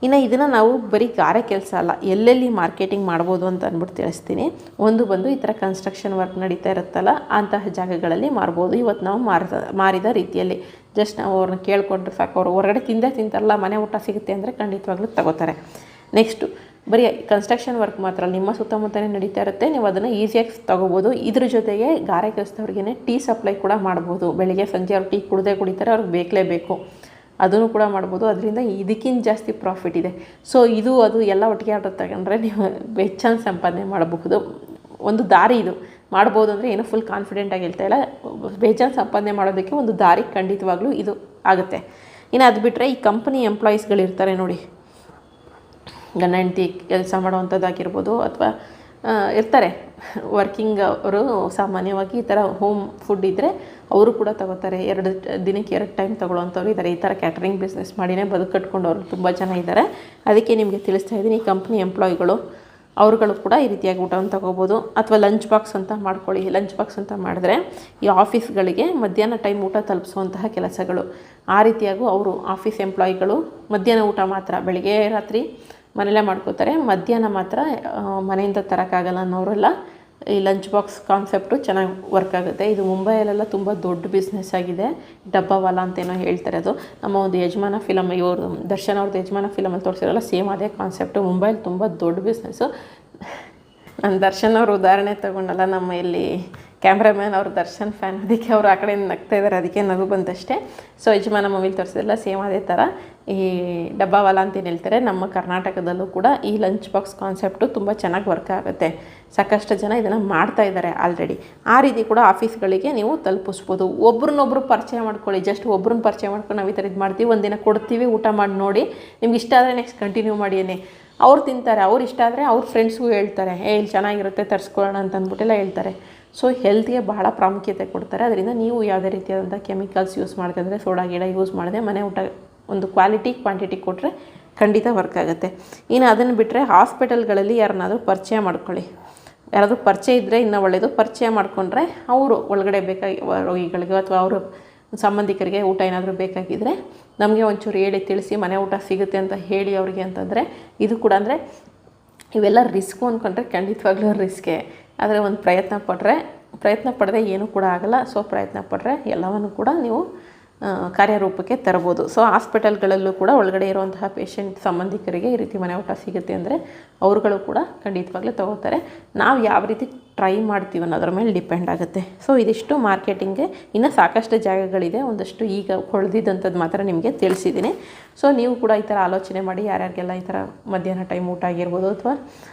ಇನ್ನು ಇದನ್ನು ನಾವು ಬರೀ ಗಾರೆ ಕೆಲಸ ಅಲ್ಲ, ಎಲ್ಲೆಲ್ಲಿ ಮಾರ್ಕೆಟಿಂಗ್ ಮಾಡ್ಬೋದು ಅಂತ ಅಂದ್ಬಿಟ್ಟು ತಿಳಿಸ್ತೀನಿ. ಒಂದು ಬಂದು ಈ ಥರ ಕನ್ಸ್ಟ್ರಕ್ಷನ್ ವರ್ಕ್ ನಡೀತಾ ಇರುತ್ತಲ್ಲ, ಅಂತಹ ಜಾಗಗಳಲ್ಲಿ ಮಾರ್ಬೋದು. ಇವತ್ತು ನಾವು ಮಾರಿದ ರೀತಿಯಲ್ಲಿ ಜಸ್ಟ್ ನಾವು ಅವ್ರನ್ನ ಕೇಳಿಕೊಂಡ್ರೆ ಸಾಕು. ಅವ್ರು ಹೊರಗಡೆ ತಿಂತಾರಲ್ಲ, ಮನೆ ಊಟ ಸಿಗುತ್ತೆ ಅಂದರೆ ಖಂಡಿತವಾಗ್ಲೂ ತಗೋತಾರೆ. ನೆಕ್ಸ್ಟು ಬರೀ ಕನ್ಸ್ಟ್ರಕ್ಷನ್ ವರ್ಕ್ ಮಾತ್ರ ನಿಮ್ಮ ಸುತ್ತಮುತ್ತಲೇ ನಡೀತಾ ಇರುತ್ತೆ, ನೀವು ಅದನ್ನು ಈಸಿಯಾಗಿ ತೊಗೋಬೋದು. ಇದ್ರ ಜೊತೆಗೆ ಗಾರೆ ಕೆಲಸದವ್ರಿಗೆ ಟೀ ಸಪ್ಲೈ ಕೂಡ ಮಾಡ್ಬೋದು. ಬೆಳಿಗ್ಗೆ ಸಂಜೆ ಅವ್ರು ಟೀ ಕುಡಿತಾರೆ, ಅವ್ರಿಗೆ ಬೇಕಲೇಬೇಕು, ಅದನ್ನು ಕೂಡ ಮಾಡ್ಬೋದು. ಅದರಿಂದ ಇದಕ್ಕಿಂತ ಜಾಸ್ತಿ ಪ್ರಾಫಿಟ್ ಇದೆ. ಸೊ ಇದು ಅದು ಎಲ್ಲ ಒಟ್ಟಿಗೆ ಆರ್ಡರ್ ತಗೊಂಡ್ರೆ ನೀವು ಹೆಚ್ಚಾಗಿ ಸಂಪಾದನೆ ಮಾಡಬಹುದು. ಒಂದು ದಾರಿ ಇದು ಮಾಡ್ಬೋದು ಅಂದರೆ ಏನೋ ಫುಲ್ ಕಾನ್ಫಿಡೆಂಟಾಗಿ ಹೇಳ್ತಾ ಇಲ್ಲ, ಬೇಜಾನ್ ಸಂಪಾದನೆ ಮಾಡೋದಕ್ಕೆ ಒಂದು ದಾರಿ ಖಂಡಿತವಾಗ್ಲೂ ಇದು ಆಗುತ್ತೆ. ಇನ್ನು ಅದು ಬಿಟ್ಟರೆ ಈ ಕಂಪನಿ ಎಂಪ್ಲಾಯೀಸ್ಗಳಿರ್ತಾರೆ ನೋಡಿ, ಗಂಡ ಹೆಂಡತಿ ಕೆಲಸ ಮಾಡೋವಂಥದ್ದಾಗಿರ್ಬೋದು, ಅಥವಾ ಇರ್ತಾರೆ ವರ್ಕಿಂಗ್ ಅವರು, ಸಾಮಾನ್ಯವಾಗಿ ಈ ಥರ ಹೋಮ್ ಫುಡ್ ಇದ್ದರೆ ಅವರು ಕೂಡ ತಗೋತಾರೆ. 2 ದಿನಕ್ಕೆ 2 ಟೈಮ್ ತೊಗೊಳ್ಳೋವಂಥವ್ರು ಇದ್ದಾರೆ. ಈ ಥರ ಕ್ಯಾಟ್ರಿಂಗ್ ಬಿಸ್ನೆಸ್ ಮಾಡಿನೇ ಬದುಕಟ್ಕೊಂಡವರು ತುಂಬ ಜನ ಇದ್ದಾರೆ. ಅದಕ್ಕೆ ನಿಮಗೆ ತಿಳಿಸ್ತಾ ಇದ್ದೀನಿ, ಈ ಕಂಪ್ನಿ ಎಂಪ್ಲಾಯಿಗಳು ಅವ್ರುಗಳು ಕೂಡ ಈ ರೀತಿಯಾಗಿ ಊಟವನ್ನು ತೊಗೋಬೋದು. ಅಥವಾ ಲಂಚ್ ಬಾಕ್ಸ್ ಅಂತ ಮಾಡ್ಕೊಳ್ಳಿ. ಲಂಚ್ ಬಾಕ್ಸ್ ಅಂತ ಮಾಡಿದ್ರೆ ಈ ಆಫೀಸ್ಗಳಿಗೆ ಮಧ್ಯಾಹ್ನ ಟೈಮ್ ಊಟ ತಲುಪಿಸುವಂತಹ ಕೆಲಸಗಳು, ಆ ರೀತಿಯಾಗೂ ಅವರು ಆಫೀಸ್ ಎಂಪ್ಲಾಯಿಗಳು ಮಧ್ಯಾಹ್ನ ಊಟ ಮಾತ್ರ, ಬೆಳಗ್ಗೆ ರಾತ್ರಿ ಮನೆಯಲ್ಲೇ ಮಾಡ್ಕೋತಾರೆ, ಮಧ್ಯಾಹ್ನ ಮಾತ್ರ ಮನೆಯಿಂದ ತರೋಕ್ಕಾಗಲ್ಲ ಅನ್ನೋರೆಲ್ಲ ಈ ಲಂಚ್ ಬಾಕ್ಸ್ ಕಾನ್ಸೆಪ್ಟು ಚೆನ್ನಾಗಿ ವರ್ಕ್ ಆಗುತ್ತೆ. ಇದು ಮುಂಬೈಯಲ್ಲೆಲ್ಲ ತುಂಬ ದೊಡ್ಡ ಬಿಸ್ನೆಸ್ ಆಗಿದೆ. ಡಬ್ಬವಾಲ ಅಂತೇನೋ ಹೇಳ್ತಾರೆ. ಅದು ನಮ್ಮ ಒಂದು ಯಜಮಾನ ಫಿಲಮ್, ಇವರು ದರ್ಶನ್ ಅವ್ರದ್ದು ಯಜಮಾನ ಫಿಲಮಲ್ಲಿ ತೋರಿಸಿರಲ್ಲ, ಸೇಮ್ ಅದೇ ಕಾನ್ಸೆಪ್ಟು. ಮುಂಬೈಲಿ ತುಂಬ ದೊಡ್ಡ ಬಿಸ್ನೆಸ್ಸು. ನಾನು ದರ್ಶನ್ ಅವ್ರ ಉದಾಹರಣೆ ತೊಗೊಂಡಲ್ಲ, ನಮ್ಮ ಇಲ್ಲಿ ಕ್ಯಾಮ್ರಾಮ್ಯಾನ್ ಅವ್ರ ದರ್ಶನ್ ಫ್ಯಾನ್, ಅದಕ್ಕೆ ಅವರು ಆ ಕಡೆಯಿಂದ ನಗ್ತಾ ಇದ್ದಾರೆ, ಅದಕ್ಕೆ ನಗು ಬಂತಷ್ಟೇ. ಸೊ ಯಜಮಾನ ಮೂವಿಲಿ ತೋರಿಸಿದ್ರಲ್ಲ ಸೇಮ್ ಅದೇ ಥರ ಈ ಡಬ್ಬಾವಾಲ ಅಂತ ಏನು ಹೇಳ್ತಾರೆ, ನಮ್ಮ ಕರ್ನಾಟಕದಲ್ಲೂ ಕೂಡ ಈ ಲಂಚ್ ಬಾಕ್ಸ್ ಕಾನ್ಸೆಪ್ಟು ತುಂಬ ಚೆನ್ನಾಗಿ ವರ್ಕ್ ಆಗುತ್ತೆ. ಸಾಕಷ್ಟು ಜನ ಇದನ್ನು ಮಾಡ್ತಾ ಇದ್ದಾರೆ ಆಲ್ರೆಡಿ. ಆ ರೀತಿ ಕೂಡ ಆಫೀಸ್ಗಳಿಗೆ ನೀವು ತಲುಪಿಸ್ಬೋದು. ಒಬ್ರನ್ನೊಬ್ರು ಪರಿಚಯ ಮಾಡ್ಕೊಳ್ಳಿ. ಜಸ್ಟ್ ಒಬ್ರನ್ನ ಪರಿಚಯ ಮಾಡ್ಕೊಂಡು ನಾವು ಈ ಥರ ಇದು ಮಾಡ್ತೀವಿ, ಒಂದಿನ ಕೊಡ್ತೀವಿ, ಊಟ ಮಾಡಿ ನೋಡಿ, ನಿಮ್ಗೆ ಇಷ್ಟ ಆದರೆ ನೆಕ್ಸ್ಟ್ ಕಂಟಿನ್ಯೂ ಮಾಡಿಯೇ. ಅವ್ರು ತಿಂತಾರೆ, ಅವ್ರು ಇಷ್ಟ ಆದರೆ ಅವ್ರ ಫ್ರೆಂಡ್ಸ್ಗೂ ಹೇಳ್ತಾರೆ, ಇಲ್ಲಿ ಚೆನ್ನಾಗಿರುತ್ತೆ ತರಿಸ್ಕೊಳ್ಳೋಣ ಅಂತ ಅಂದ್ಬಿಟ್ಟೆಲ್ಲ ಹೇಳ್ತಾರೆ. ಸೊ ಹೆಲ್ತ್ಗೆ ಬಹಳ ಪ್ರಾಮುಖ್ಯತೆ ಕೊಡ್ತಾರೆ. ಅದರಿಂದ ನೀವು ಯಾವುದೇ ರೀತಿಯಾದಂಥ ಕೆಮಿಕಲ್ಸ್ ಯೂಸ್ ಮಾಡ್ತಿದ್ರೆ, ಸೋಡಾ ಗಿಡ ಯೂಸ್ ಮಾಡದೆ ಮನೆ ಊಟ ಒಂದು ಕ್ವಾಂಟಿಟಿ ಕೊಟ್ಟರೆ ಖಂಡಿತ ವರ್ಕ್ ಆಗುತ್ತೆ. ಇನ್ನು ಅದನ್ನು ಬಿಟ್ಟರೆ ಹಾಸ್ಪಿಟಲ್ಗಳಲ್ಲಿ ಯಾರನ್ನಾದರೂ ಪರಿಚಯ ಮಾಡ್ಕೊಳ್ಳಿ. ಯಾರಾದರೂ ಪರಿಚಯ ಇದ್ದರೆ ಇನ್ನೂ ಒಳ್ಳೆಯದು. ಪರಿಚಯ ಮಾಡಿಕೊಂಡ್ರೆ ಅವರು ಒಳಗಡೆ ಬೇಕಾಗಿರುವ ರೋಗಿಗಳಿಗೆ ಅಥವಾ ಅವರು ಸಂಬಂಧಿಕರಿಗೆ ಊಟ ಏನಾದರೂ ಬೇಕಾಗಿದ್ದರೆ ನಮಗೆ ಒಂಚೂರು ಹೇಳಿ ತಿಳಿಸಿ, ಮನೆ ಊಟ ಸಿಗುತ್ತೆ ಅಂತ ಹೇಳಿ ಅವ್ರಿಗೆ ಅಂತಂದರೆ, ಇದು ಕೂಡ ಅಂದರೆ ಇವೆಲ್ಲ ರಿಸ್ಕು ಅಂದ್ಕೊಂಡ್ರೆ ಖಂಡಿತವಾಗ್ಲೂ ರಿಸ್ಕೇ. ಆದರೆ ಒಂದು ಪ್ರಯತ್ನ ಪಡದೆ ಏನೂ ಕೂಡ ಆಗಲ್ಲ. ಸೊ ಪ್ರಯತ್ನ ಪಟ್ಟರೆ ಎಲ್ಲವನ್ನು ಕೂಡ ನೀವು ಕಾರ್ಯರೂಪಕ್ಕೆ ತರ್ಬೋದು. ಸೊ ಹಾಸ್ಪಿಟಲ್ಗಳಲ್ಲೂ ಕೂಡ ಒಳಗಡೆ ಇರುವಂತಹ ಪೇಷಂಟ್ ಸಂಬಂಧಿಕರಿಗೆ ಈ ರೀತಿ ಮನೆ ಊಟ ಸಿಗುತ್ತೆ ಅಂದರೆ ಅವರುಗಳು ಕೂಡ ಖಂಡಿತವಾಗ್ಲೂ ತೊಗೋತಾರೆ. ನಾವು ಯಾವ ರೀತಿ ಟ್ರೈ ಮಾಡ್ತೀವಿ ಅನ್ನೋದ್ರ ಮೇಲೆ ಡಿಪೆಂಡ್ ಆಗುತ್ತೆ. ಸೊ ಇದಿಷ್ಟು ಮಾರ್ಕೆಟಿಂಗ್ಗೆ. ಇನ್ನು ಸಾಕಷ್ಟು ಜಾಗಗಳಿದೆ, ಒಂದಷ್ಟು ಈಗ ಹೊಳೆದಿದ್ದಂಥದ್ದು ಮಾತ್ರ ನಿಮಗೆ ತಿಳಿಸಿದ್ದೀನಿ. ಸೊ ನೀವು ಕೂಡ ಈ ಥರ ಆಲೋಚನೆ ಮಾಡಿ, ಯಾರ್ಯಾರಿಗೆಲ್ಲ ಈ ಥರ ಮಧ್ಯಾಹ್ನ ಟೈಮ್ ಊಟ ಆಗಿರ್ಬೋದು ಅಥವಾ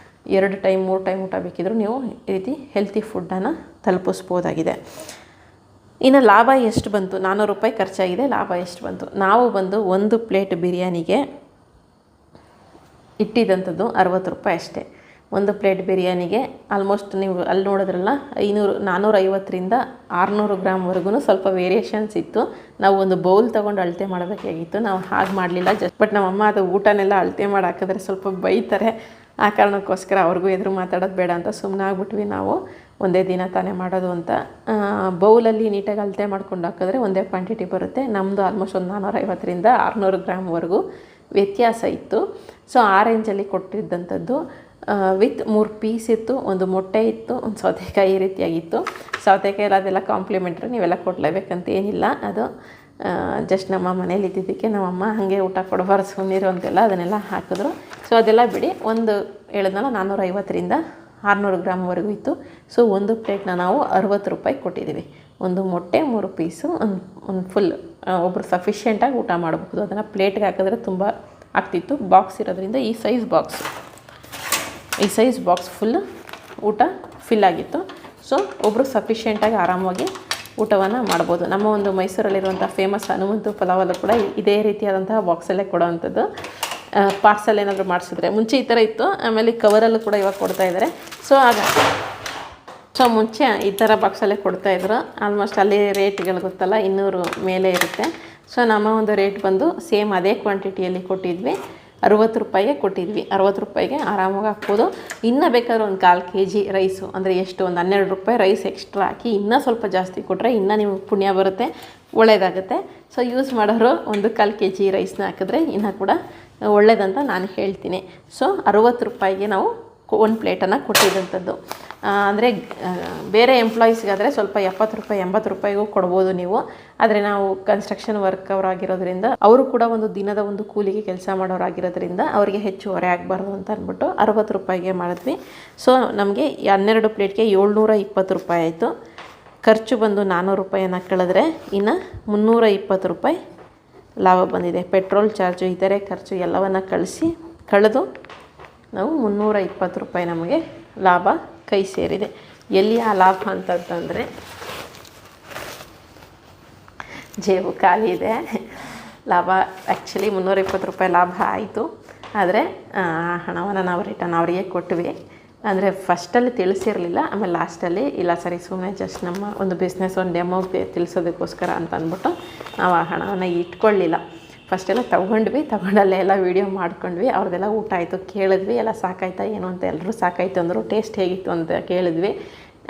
2 ಟೈಮ್ 3 ಟೈಮ್ ಊಟ ಬೇಕಿದ್ದರೂ ನೀವು ಈ ರೀತಿ ಹೆಲ್ತಿ ಫುಡ್ಡನ್ನು ತಲುಪಿಸ್ಬೋದಾಗಿದೆ. ಇನ್ನು ಲಾಭ ಎಷ್ಟು ಬಂತು? 400 ರೂಪಾಯಿ ಖರ್ಚಾಗಿದೆ. ಲಾಭ ಎಷ್ಟು ಬಂತು? ನಾವು ಬಂದು ಒಂದು ಪ್ಲೇಟ್ ಬಿರಿಯಾನಿಗೆ ಇಟ್ಟಿದ್ದಂಥದ್ದು 60 ರೂಪಾಯಿ ಅಷ್ಟೇ. ಒಂದು ಪ್ಲೇಟ್ ಬಿರಿಯಾನಿಗೆ ಆಲ್ಮೋಸ್ಟ್ ನೀವು ಅಲ್ಲಿ ನೋಡಿದ್ರಲ್ಲ 450ರಿಂದ 600 ಗ್ರಾಮ್ವರೆಗೂ ಸ್ವಲ್ಪ ವೇರಿಯೇಷನ್ಸ್ ಇತ್ತು. ನಾವು ಒಂದು ಬೌಲ್ ತೊಗೊಂಡು ಅಳತೆ ಮಾಡಬೇಕಾಗಿತ್ತು. ನಾವು ಹಾಗೆ ಮಾಡಲಿಲ್ಲ. ಬಟ್ ನಮ್ಮಮ್ಮ ಅದು ಊಟನೆಲ್ಲ ಅಳತೆ ಮಾಡಿ ಹಾಕಿದ್ರೆ ಸ್ವಲ್ಪ ಬೈತಾರೆ. ಆ ಕಾರಣಕ್ಕೋಸ್ಕರ ಅವ್ರಿಗೂ ಎದುರು ಮಾತಾಡೋದು ಬೇಡ ಅಂತ ಸುಮ್ಮನೆ ಆಗ್ಬಿಟ್ವಿ. ನಾವು ಒಂದೇ ದಿನ ತಾನೇ ಮಾಡೋದು ಅಂತ ಬೌಲಲ್ಲಿ ನೀಟಾಗಿ ಅಳತೆ ಮಾಡ್ಕೊಂಡು ಹಾಕಿದ್ರೆ ಒಂದೇ ಕ್ವಾಂಟಿಟಿ ಬರುತ್ತೆ. ನಮ್ಮದು ಆಲ್ಮೋಸ್ಟ್ ಒಂದು 450ರಿಂದ 600 ಗ್ರಾಮ್ವರೆಗೂ ವ್ಯತ್ಯಾಸ ಇತ್ತು. ಸೊ ಆ ರೇಂಜಲ್ಲಿ ಕೊಟ್ಟಿದ್ದಂಥದ್ದು ವಿತ್ 3 ಪೀಸ್ ಇತ್ತು, ಒಂದು ಮೊಟ್ಟೆ ಇತ್ತು, ಒಂದು ಸೌತೆಕಾಯಿ ಈ ರೀತಿಯಾಗಿತ್ತು. ಸೌತೆಕಾಯಿ ಅದೆಲ್ಲ ಕಾಂಪ್ಲಿಮೆಂಟ್ರಿ, ನೀವೆಲ್ಲ ಕೊಡಲೇಬೇಕಂತ ಏನಿಲ್ಲ. ಅದು ಜಸ್ಟ್ ನಮ್ಮ ಮನೇಲಿ ಇದ್ದಿದ್ದಕ್ಕೆ ನಮ್ಮಮ್ಮ ಹಾಗೆ ಊಟ ಕೊಡಬಾರ್ದು ಸುಮ್ಮನಿರು ಅಂತೆಲ್ಲ ಅದನ್ನೆಲ್ಲ ಹಾಕಿದ್ರು. ಸೊ ಅದೆಲ್ಲ ಬಿಡಿ. ಒಂದು ಹೇಳಿದ್ನಲ್ಲ 450ರಿಂದ 600 ಗ್ರಾಮ್ವರೆಗೂ ಇತ್ತು. ಸೊ ಒಂದು ಪ್ಲೇಟ್ನ ನಾವು 60 ರೂಪಾಯಿ ಕೊಟ್ಟಿದ್ದೀವಿ. ಒಂದು ಮೊಟ್ಟೆ 3 ಪೀಸು, ಒಂದು ಫುಲ್ ಒಬ್ಬರು ಸಫಿಷಿಯೆಂಟಾಗಿ ಊಟ ಮಾಡಬಹುದು. ಅದನ್ನು ಪ್ಲೇಟ್ಗೆ ಹಾಕಿದ್ರೆ ತುಂಬ ಆಗ್ತಿತ್ತು. ಬಾಕ್ಸ್ ಇರೋದ್ರಿಂದ ಈ ಸೈಜ್ ಬಾಕ್ಸ್ ಫುಲ್ ಊಟ ಫಿಲ್ ಆಗಿತ್ತು. ಸೊ ಒಬ್ಬರು ಸಫಿಷಿಯೆಂಟಾಗಿ ಆರಾಮಾಗಿ ಊಟವನ್ನು ಮಾಡ್ಬೋದು. ನಮ್ಮ ಒಂದು ಮೈಸೂರಲ್ಲಿರುವಂಥ ಫೇಮಸ್ ಹನುಮಂತು ಪಲಾವಲ್ಲೂ ಕೂಡ ಇದೇ ರೀತಿಯಾದಂತಹ ಬಾಕ್ಸಲ್ಲೇ ಕೊಡೋವಂಥದ್ದು. ಪಾರ್ಸಲ್ ಏನಾದರೂ ಮಾಡಿಸಿದ್ರೆ ಮುಂಚೆ ಈ ಥರ ಇತ್ತು, ಆಮೇಲೆ ಕವರಲ್ಲೂ ಕೂಡ ಇವಾಗ ಕೊಡ್ತಾಯಿದ್ದಾರೆ. ಸೊ ಮುಂಚೆ ಈ ಥರ ಬಾಕ್ಸಲ್ಲೇ ಕೊಡ್ತಾಯಿದ್ರು. ಆಲ್ಮೋಸ್ಟ್ ಅಲ್ಲಿ ರೇಟ್ಗಳು ಗೊತ್ತಲ್ಲ, 200 ಮೇಲೆ ಇರುತ್ತೆ. ಸೊ ನಮ್ಮ ಒಂದು ರೇಟ್ ಬಂದು ಸೇಮ್ ಅದೇ ಕ್ವಾಂಟಿಟಿಯಲ್ಲಿ ಕೊಟ್ಟಿದ್ವಿ, 60 ರೂಪಾಯಿಗೆ ಕೊಟ್ಟಿದ್ವಿ. 60 ರೂಪಾಯಿಗೆ ಆರಾಮಾಗಿ ಹಾಕ್ಬೋದು. ಇನ್ನೂ ಬೇಕಾದ್ರೆ ಒಂದು 1/4 kg ರೈಸು ಅಂದರೆ ಎಷ್ಟು, ಒಂದು 12 ರೂಪಾಯಿ ರೈಸ್ ಎಕ್ಸ್ಟ್ರಾ ಹಾಕಿ ಇನ್ನೂ ಸ್ವಲ್ಪ ಜಾಸ್ತಿ ಕೊಟ್ಟರೆ ಇನ್ನೂ ನಿಮಗೆ ಪುಣ್ಯ ಬರುತ್ತೆ, ಒಳ್ಳೆಯದಾಗುತ್ತೆ. ಸೊ ಯೂಸ್ ಮಾಡೋರು ಒಂದು 1/4 kg ರೈಸ್ನ ಹಾಕಿದ್ರೆ ಇನ್ನೂ ಕೂಡ ಒಳ್ಳೇದಂತ ನಾನು ಹೇಳ್ತೀನಿ. ಸೊ 60 ರೂಪಾಯಿಗೆ ನಾವು ಒಂದು ಪ್ಲೇಟನ್ನು ಕೊಟ್ಟಿದ್ದಂಥದ್ದು. ಅಂದರೆ ಬೇರೆ ಎಂಪ್ಲಾಯೀಸ್ಗಾದರೆ ಸ್ವಲ್ಪ 70 ರೂಪಾಯಿ 80 ರೂಪಾಯಿಗೂ ಕೊಡ್ಬೋದು ನೀವು. ಆದರೆ ನಾವು ಕನ್ಸ್ಟ್ರಕ್ಷನ್ ವರ್ಕ್ ಅವರಾಗಿರೋದ್ರಿಂದ ಅವರು ಕೂಡ ಒಂದು ದಿನದ ಒಂದು ಕೂಲಿಗೆ ಕೆಲಸ ಮಾಡೋರಾಗಿರೋದ್ರಿಂದ ಅವರಿಗೆ ಹೆಚ್ಚು ಹೊರೆ ಆಗಬಾರ್ದು ಅಂತ ಅಂದ್ಬಿಟ್ಟು 60 ರೂಪಾಯಿಗೆ ಮಾಡಿದ್ವಿ. ಸೊ ನಮಗೆ 12 ಪ್ಲೇಟ್ಗೆ 720 ರೂಪಾಯಿ ಆಯಿತು. ಖರ್ಚು ಬಂದು 400 ರೂಪಾಯಿಯನ್ನು ಕಳೆದ್ರೆ ಇನ್ನು 320 ರೂಪಾಯಿ ಲಾಭ ಬಂದಿದೆ. ಪೆಟ್ರೋಲ್ ಚಾರ್ಜು ಇತರೆ ಖರ್ಚು ಎಲ್ಲವನ್ನು ಕಳೆದು ನಾವು 320 ರೂಪಾಯಿ ನಮಗೆ ಲಾಭ ಕೈ ಸೇರಿದೆ. ಎಲ್ಲಿ ಆ ಲಾಭ ಅಂತಂದರೆ ಜೇಬು ಖಾಲಿ ಇದೆ. ಲಾಭ ಆ್ಯಕ್ಚುಲಿ 320 ರೂಪಾಯಿ ಲಾಭ ಆಯಿತು. ಆದರೆ ಹಣವನ್ನು ನಾವು ರಿಟರ್ನ್ ಅವರಿಗೆ ಕೊಟ್ವಿ. ಅಂದರೆ ಫಸ್ಟಲ್ಲಿ ತಿಳಿಸಿರಲಿಲ್ಲ, ಆಮೇಲೆ ಲಾಸ್ಟಲ್ಲಿ ಇಲ್ಲ ಸರಿ ಸುಮ್ಮನೆ ಜಸ್ಟ್ ನಮ್ಮ ಒಂದು ಬಿಸ್ನೆಸ್ ಒಂದು ಡೆಮೋಗೆ ತಿಳಿಸೋದಕ್ಕೋಸ್ಕರ ಅಂತ ಅಂದ್ಬಿಟ್ಟು ನಾವು ಆ ಹಣವನ್ನು ಇಟ್ಕೊಳ್ಳಿಲ್ಲ. ಫಸ್ಟೆಲ್ಲ ತಗೊಂಡಲ್ಲೇ ಎಲ್ಲ ವೀಡಿಯೋ ಮಾಡ್ಕೊಂಡ್ವಿ. ಅವ್ರದ್ದೆಲ್ಲ ಊಟ ಆಯಿತು, ಕೇಳಿದ್ವಿ ಎಲ್ಲ ಸಾಕಾಯ್ತಾ ಏನು ಅಂತ. ಎಲ್ಲರೂ ಸಾಕಾಯ್ತು ಅಂದರು. ಟೇಸ್ಟ್ ಹೇಗಿತ್ತು ಅಂತ ಕೇಳಿದ್ವಿ.